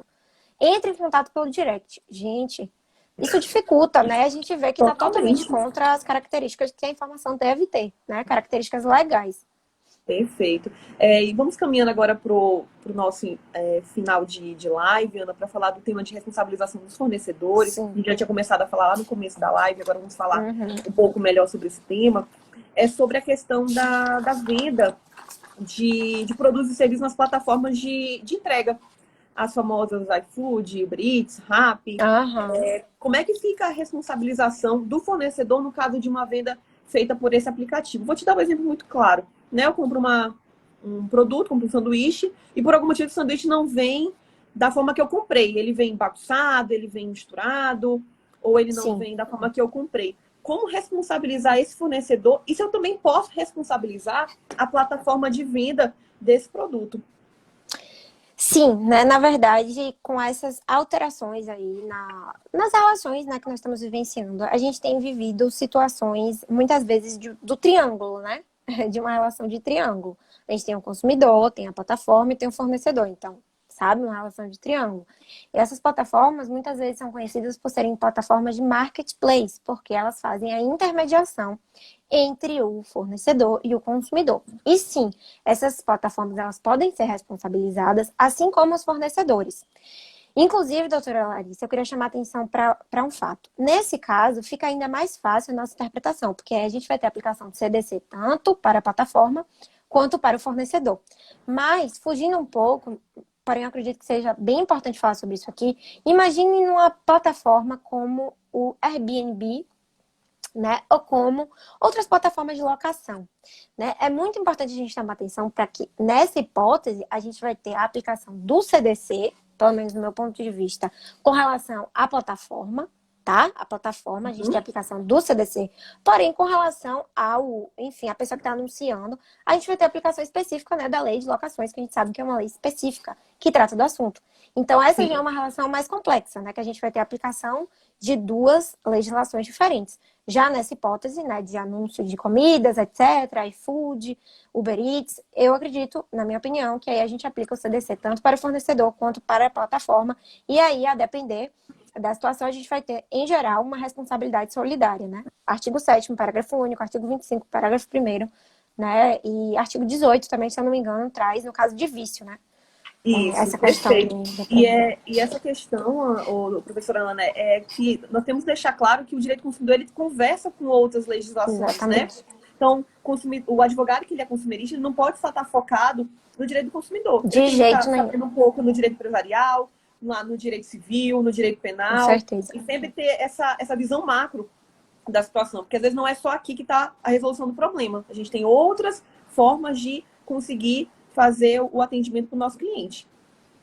Entre em contato pelo direct. Gente, isso dificulta, né? A gente vê que está totalmente contra as características que a informação deve ter, né? Características legais. Perfeito. E vamos caminhando agora para o nosso final de live, Ana, para falar do tema de responsabilização dos fornecedores. A Sim. gente já tinha começado a falar lá no começo da live, agora vamos falar Uhum. um pouco melhor sobre esse tema. É sobre a questão da venda de produtos e serviços nas plataformas de entrega. As famosas iFood, Uber Eats, Rappi. Aham. Como é que fica a responsabilização do fornecedor no caso de uma venda feita por esse aplicativo? Vou te dar um exemplo muito claro. Né? Eu compro um produto, compro um sanduíche, e por algum motivo o sanduíche não vem da forma que eu comprei. Ele vem bagunçado, ele vem misturado, ou ele não Sim. vem da forma que eu comprei. Como responsabilizar esse fornecedor? E se eu também posso responsabilizar a plataforma de venda desse produto? Sim, né? Na verdade, com essas alterações aí nas relações, né, que nós estamos vivenciando, a gente tem vivido situações, muitas vezes, do triângulo, né? De uma relação de triângulo. A gente tem o consumidor, tem a plataforma e tem o fornecedor. Então, sabe? Uma relação de triângulo. E essas plataformas, muitas vezes, são conhecidas por serem plataformas de marketplace, porque elas fazem a intermediação entre o fornecedor e o consumidor. E sim, essas plataformas elas podem ser responsabilizadas, assim como os fornecedores. Inclusive, doutora Larissa, eu queria chamar a atenção para um fato. Nesse caso, fica ainda mais fácil a nossa interpretação, porque aí a gente vai ter aplicação de CDC tanto para a plataforma quanto para o fornecedor. Mas, fugindo um pouco, porém eu acredito que seja bem importante falar sobre isso aqui, imagine numa plataforma como o Airbnb, né? Ou como outras plataformas de locação, né? É muito importante a gente chamar atenção para que, nessa hipótese, a gente vai ter a aplicação do CDC, pelo menos do meu ponto de vista, com relação à plataforma, tá? A plataforma, a gente tem a aplicação do CDC, porém, com relação ao, enfim, a pessoa que está anunciando, a gente vai ter a aplicação específica, né, da lei de locações, que a gente sabe que é uma lei específica que trata do assunto. Então, essa já é uma relação mais complexa, né, que a gente vai ter a aplicação de duas legislações diferentes. Já nessa hipótese, né, de anúncio de comidas, etc., iFood, Uber Eats, eu acredito, na minha opinião, que aí a gente aplica o CDC tanto para o fornecedor quanto para a plataforma, e aí, a depender da situação, a gente vai ter, em geral, uma responsabilidade solidária, né? Artigo 7º, parágrafo único, artigo 25º, parágrafo 1º, né? E artigo 18 também, se eu não me engano, traz no caso de vício, né? Isso, Essa questão perfeito. de... E essa questão, professora Ana, é que nós temos que deixar claro que o direito do consumidor ele conversa com outras legislações, né? Exatamente. Então, o advogado que ele é consumerista, ele não pode só estar focado no direito do consumidor. Ele De tem que estar jeito nenhum. sabendo um pouco no direito empresarial, no direito civil, no direito Com penal, certeza. e sempre ter essa visão macro da situação, porque às vezes não é só aqui que está a resolução do problema. A gente tem outras formas de conseguir fazer o atendimento para o nosso cliente.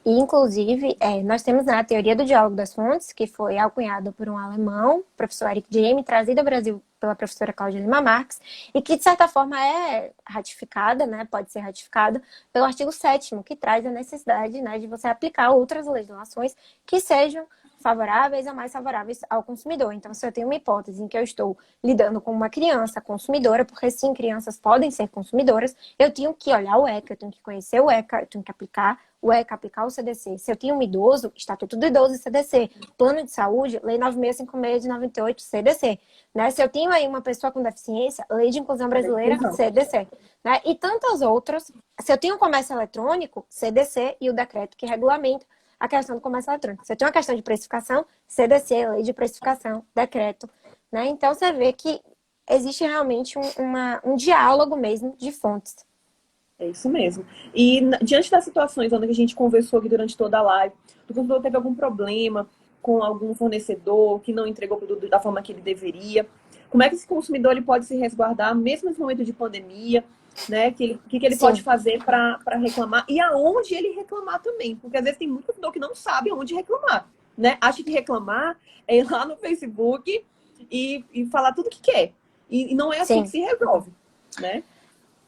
E, inclusive, nós temos, né, a teoria do diálogo das fontes, que foi alcunhada por um alemão, professor Eric Jamie, trazida ao Brasil pela professora Cláudia Lima Marques, e que, de certa forma, é ratificada, né, pode ser ratificada pelo artigo 7º, que traz a necessidade, né, de você aplicar outras legislações que sejam favoráveis ou mais favoráveis ao consumidor. Então, se eu tenho uma hipótese em que eu estou lidando com uma criança consumidora, porque sim, crianças podem ser consumidoras, eu tenho que olhar o ECA, eu tenho que conhecer o ECA, eu tenho que aplicar o ECA, aplicar o CDC. Se eu tenho um idoso, Estatuto do Idoso e CDC. Plano de Saúde, Lei 9656 de 98, CDC. Né? Se eu tenho aí uma pessoa com deficiência, Lei de Inclusão Brasileira, CDC. Né? E tantas outras. Se eu tenho um comércio eletrônico, CDC e o decreto que regulamenta a questão do comércio eletrônico. Se eu tenho uma questão de precificação, CDC, Lei de Precificação, decreto. Né? Então, você vê que existe realmente um diálogo mesmo de fontes. É isso mesmo. E diante das situações onde a gente conversou aqui durante toda a live, o consumidor teve algum problema com algum fornecedor que não entregou o produto da forma que ele deveria, como é que esse consumidor ele pode se resguardar, mesmo nesse momento de pandemia, né? Que ele pode fazer para reclamar e aonde ele reclamar também, porque às vezes tem muito consumidor que não sabe aonde reclamar, né? Acha que reclamar é ir lá no Facebook e falar tudo que quer. E não é assim que se resolve, né?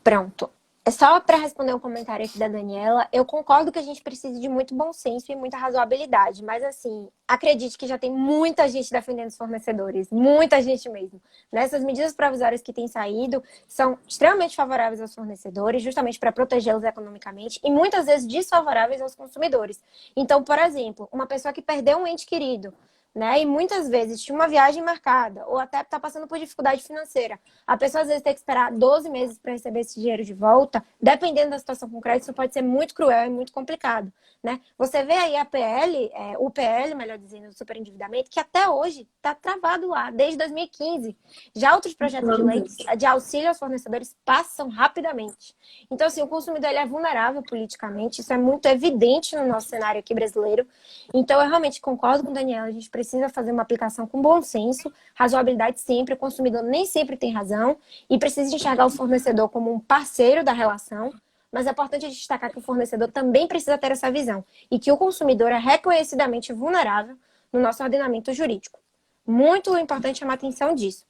Pronto. É só para responder um comentário aqui da Daniela, eu concordo que a gente precisa de muito bom senso e muita razoabilidade, mas assim, acredite que já tem muita gente defendendo os fornecedores, muita gente mesmo. Nessas medidas provisórias que têm saído, são extremamente favoráveis aos fornecedores, justamente para protegê-los economicamente, e muitas vezes desfavoráveis aos consumidores. Então, por exemplo, uma pessoa que perdeu um ente querido, né? E muitas vezes tinha uma viagem marcada, ou até está passando por dificuldade financeira. A pessoa às vezes tem que esperar 12 meses para receber esse dinheiro de volta. Dependendo da situação concreta, isso pode ser muito cruel e muito complicado, né? Você vê aí a PL, o PL, melhor dizendo, do superendividamento, que até hoje está travado lá, desde 2015. Já outros projetos de lei de auxílio aos fornecedores passam rapidamente. Então, assim, o consumidor ele é vulnerável politicamente, isso é muito evidente no nosso cenário aqui brasileiro. Então, eu realmente concordo com o Daniel, a gente precisa fazer uma aplicação com bom senso, razoabilidade sempre, o consumidor nem sempre tem razão e precisa enxergar o fornecedor como um parceiro da relação, mas é importante a gente destacar que o fornecedor também precisa ter essa visão e que o consumidor é reconhecidamente vulnerável no nosso ordenamento jurídico. Muito importante chamar atenção disso.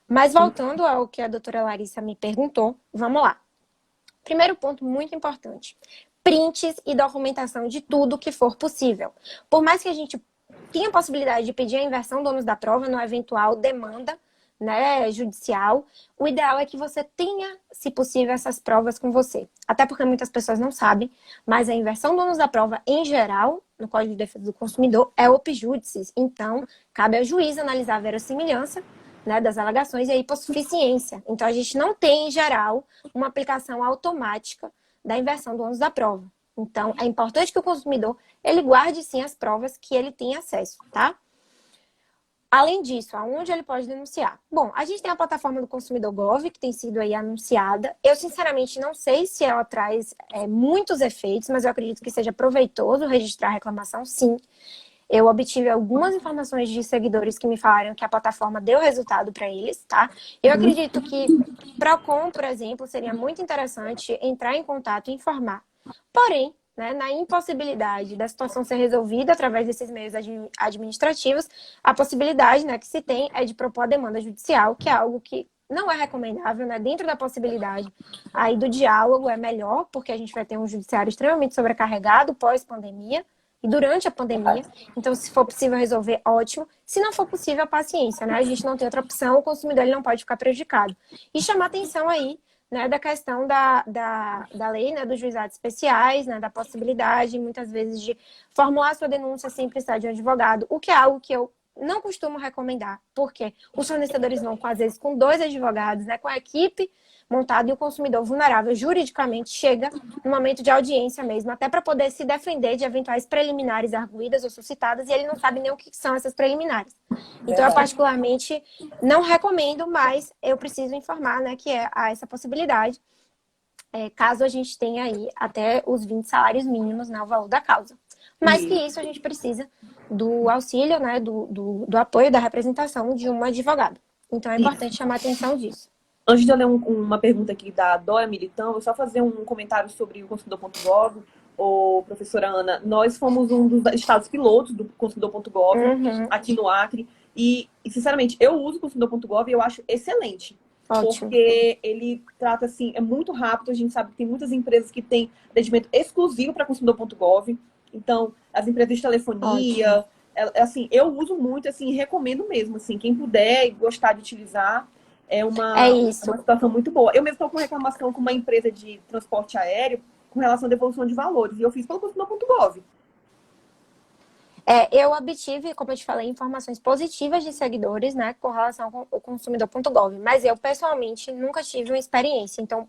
Mas voltando ao que a doutora Larissa me perguntou, vamos lá. Primeiro ponto muito importante. Prints e documentação de tudo que for possível. Por mais que a gente tenha a possibilidade de pedir a inversão do ônus da prova no eventual demanda, né, judicial, o ideal é que você tenha, se possível, essas provas com você. Até porque muitas pessoas não sabem, mas a inversão do ônus da prova, em geral, no Código de Defesa do Consumidor, é opjúdice. Então, cabe ao juiz analisar a verossimilhança, né, das alegações e a hipossuficiência. Então, a gente não tem, em geral, uma aplicação automática da inversão do ônus da prova. Então, é importante que o consumidor ele guarde, sim, as provas que ele tem acesso, tá? Além disso, aonde ele pode denunciar? Bom, a gente tem a plataforma do Consumidor Gov, que tem sido aí anunciada. Eu, sinceramente, não sei se ela traz muitos efeitos, mas eu acredito que seja proveitoso registrar a reclamação, sim. Eu obtive algumas informações de seguidores que me falaram que a plataforma deu resultado para eles, tá? Eu acredito que Procon, por exemplo, seria muito interessante entrar em contato e informar. Porém, né, na impossibilidade da situação ser resolvida através desses meios administrativos, a possibilidade, né, que se tem é de propor a demanda judicial, que é algo que não é recomendável, né? Dentro da possibilidade aí do diálogo é melhor, porque a gente vai ter um judiciário extremamente sobrecarregado pós-pandemia e durante a pandemia. Então, se for possível resolver, ótimo. Se não for possível, a paciência, né? A gente não tem outra opção, o consumidor ele não pode ficar prejudicado. E chamar atenção aí, né, da questão da lei, né, dos juizados especiais, né, da possibilidade, muitas vezes, de formular sua denúncia sem precisar de um advogado, o que é algo que eu não costumo recomendar, porque os fornecedores vão, às vezes, com 2 advogados, né, com a equipe montada e o consumidor vulnerável juridicamente chega no momento de audiência mesmo, até para poder se defender de eventuais preliminares arguídas ou suscitadas, e ele não sabe nem o que são essas preliminares. Então, eu particularmente não recomendo, mas eu preciso informar, né, que há essa possibilidade, caso a gente tenha aí até os 20 salários mínimos, né, o valor da causa. Mais que isso, a gente precisa do auxílio, né, do apoio, da representação de um advogado. Então, é importante chamar a atenção disso. Antes de eu ler uma pergunta aqui da Dóia Militão, eu vou só fazer um comentário sobre o consumidor.gov. Ô, professora Ana, nós fomos um dos estados pilotos do consumidor.gov aqui no Acre. E, sinceramente, eu uso o consumidor.gov e eu acho excelente. Ótimo. Porque ele trata, assim, é muito rápido. A gente sabe que tem muitas empresas que têm atendimento exclusivo para consumidor.gov. Então, as empresas de telefonia, assim, eu uso muito, assim, recomendo mesmo, assim, quem puder e gostar de utilizar, uma situação muito boa. Eu mesmo estou com reclamação com uma empresa de transporte aéreo com relação à devolução de valores, e eu fiz pelo consumidor.gov. Eu obtive, como eu te falei, informações positivas de seguidores, né, com relação ao consumidor.gov, mas eu, pessoalmente, nunca tive uma experiência. Então,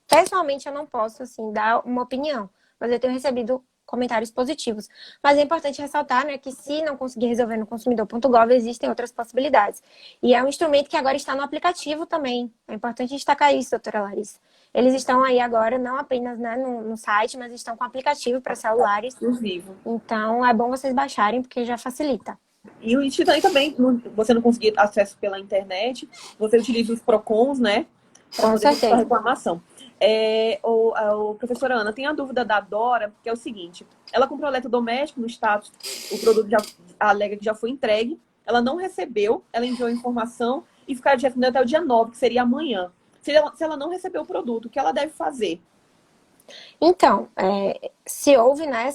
pessoalmente, eu não posso, assim, dar uma opinião, mas eu tenho recebido comentários positivos. Mas é importante ressaltar, né, que se não conseguir resolver no consumidor.gov, existem outras possibilidades. E é um instrumento que agora está no aplicativo também. É importante destacar isso, doutora Larissa. Eles estão aí agora, não apenas, né, no site, mas estão com aplicativo para celulares. Exclusivo. Então, é bom vocês baixarem, porque já facilita. E o Instituto também, você não conseguir acesso pela internet, você utiliza os PROCONs, né? Para poder fazer a reclamação. Professora Ana, tem a dúvida da Dora, que é o seguinte: ela comprou eletrodoméstico no status, o produto já alega que já foi entregue, ela não recebeu, ela enviou a informação e ficar de responder até o dia 9, que seria amanhã. Se ela não recebeu o produto, o que ela deve fazer? Então, se houve, né,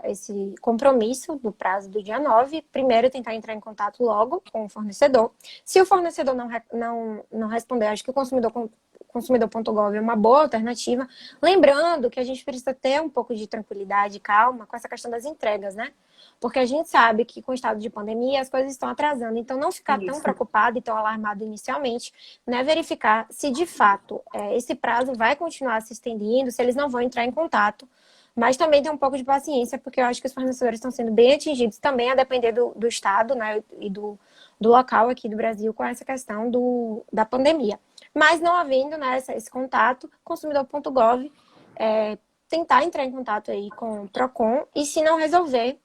esse compromisso do prazo do dia 9, primeiro tentar entrar em contato logo com o fornecedor. Se o fornecedor não responder, acho que o consumidor.gov é uma boa alternativa. Lembrando que a gente precisa ter um pouco de tranquilidade e calma com essa questão das entregas, né? Porque a gente sabe que com o estado de pandemia as coisas estão atrasando. Então, não ficar tão Isso. preocupado e tão alarmado inicialmente, né? Verificar se de fato esse prazo vai continuar se estendendo, se eles não vão entrar em contato. Mas também tem um pouco de paciência, porque eu acho que os fornecedores estão sendo bem atingidos também, a depender do estado, né? E do local aqui do Brasil com essa questão da pandemia. Mas não havendo, né, esse contato, consumidor.gov, tentar entrar em contato aí com o Procon, e se não resolver,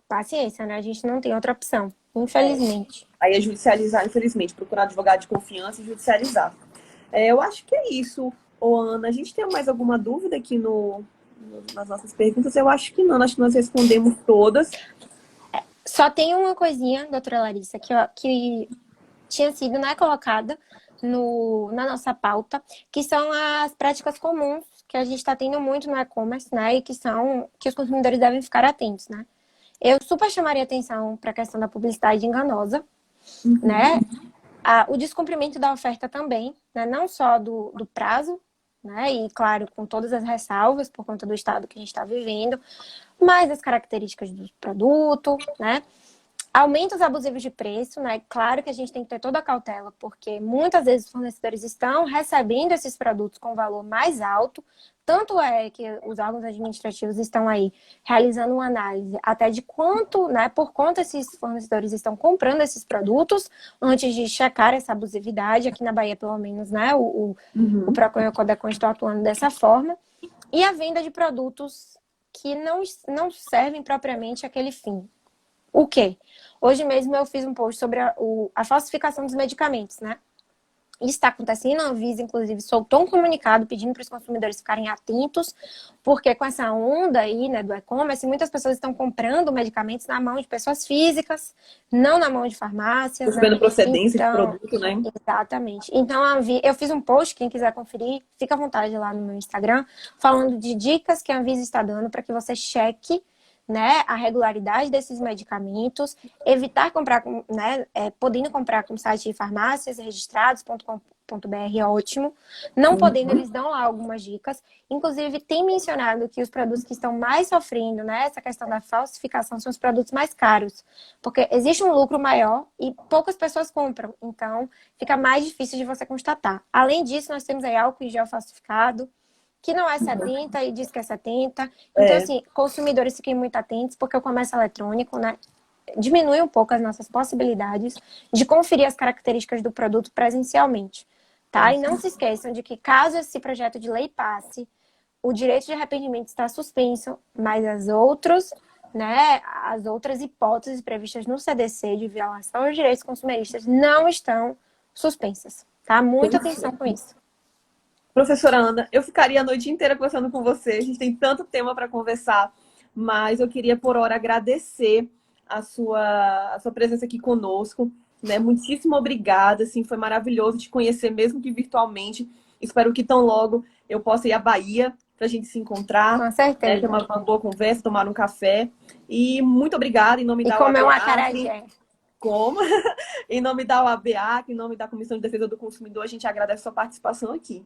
paciência, né? A gente não tem outra opção, infelizmente. Aí é judicializar, infelizmente, procurar advogado de confiança e judicializar. Eu acho que é isso, ô Ana. A gente tem mais alguma dúvida aqui nas nossas perguntas? Eu acho que não, acho que nós respondemos todas. Só tem uma coisinha, doutora Larissa, que tinha sido, né, colocada na nossa pauta, que são as práticas comuns que a gente está tendo muito no e-commerce, né, e que os consumidores devem ficar atentos, né. Eu super chamaria atenção para a questão da publicidade enganosa, né, o descumprimento da oferta também, né, não só do prazo, né, e claro, com todas as ressalvas por conta do estado que a gente está vivendo, mas as características do produto, né, aumentos abusivos de preço, né? Claro que a gente tem que ter toda a cautela, porque muitas vezes os fornecedores estão recebendo esses produtos com valor mais alto, tanto é que os órgãos administrativos estão aí realizando uma análise até de quanto, né, por quanto esses fornecedores estão comprando esses produtos, antes de checar essa abusividade. Aqui na Bahia, pelo menos, né, o Procon e o Codecon estão atuando dessa forma. E a venda de produtos que não servem propriamente aquele fim. O quê? Hoje mesmo eu fiz um post sobre a falsificação dos medicamentos, né? Isso está acontecendo, a Anvisa, inclusive, soltou um comunicado pedindo para os consumidores ficarem atentos, porque com essa onda aí, né, do e-commerce, muitas pessoas estão comprando medicamentos na mão de pessoas físicas, não na mão de farmácias. Vendo procedência de Então, produto, né? exatamente. Então, eu fiz um post, quem quiser conferir, fica à vontade lá no meu Instagram, falando de dicas que a Anvisa está dando para que você cheque, né, a regularidade desses medicamentos, evitar comprar, né, podendo comprar com site de farmácias registrados.com.br é ótimo, não podendo, eles dão lá algumas dicas, inclusive tem mencionado que os produtos que estão mais sofrendo, né, essa questão da falsificação são os produtos mais caros, porque existe um lucro maior e poucas pessoas compram, então fica mais difícil de você constatar. Além disso, nós temos aí álcool em gel falsificado, que não é 70 e diz que é 70. Então, assim, consumidores fiquem muito atentos, porque o comércio eletrônico, né, diminui um pouco as nossas possibilidades de conferir as características do produto presencialmente, tá? E não se esqueçam de que, caso esse projeto de lei passe, o direito de arrependimento está suspenso, mas as outras hipóteses previstas no CDC de violação aos direitos consumeristas não estão suspensas, tá? Muita atenção com isso. Professora Ana, eu ficaria a noite inteira conversando com você. A gente tem tanto tema para conversar, mas eu queria, por hora, agradecer a sua presença aqui conosco. Né? Muitíssimo obrigada. Assim, foi maravilhoso te conhecer, mesmo que virtualmente. Espero que tão logo eu possa ir à Bahia para a gente se encontrar. Com certeza. Né? Ter uma boa conversa, tomar um café. E muito obrigada em nome da comer um UABA. acarajé. Como? Em nome da UABA, em nome da Comissão de Defesa do Consumidor, a gente agradece a sua participação aqui.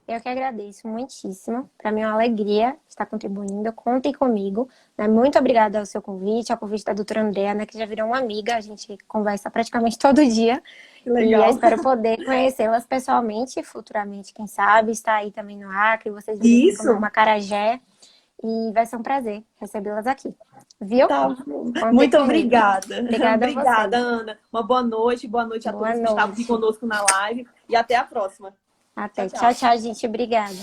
Eu que agradeço muitíssimo. Para mim é uma alegria estar contribuindo. Contem comigo. Né? Muito obrigada ao seu convite, ao convite da doutora Andréa, né, que já virou uma amiga. A gente conversa praticamente todo dia. Que legal. E eu espero poder conhecê-las pessoalmente, futuramente, quem sabe. Estar aí também no Acre, vocês virem comer uma acarajé. E vai ser um prazer recebê-las aqui. Viu? Tá. Muito obrigada. Obrigada a vocês. Ana. Uma boa noite a todos que estavam aqui conosco na live. E até a próxima. Até. Tchau, tchau, gente. Obrigada.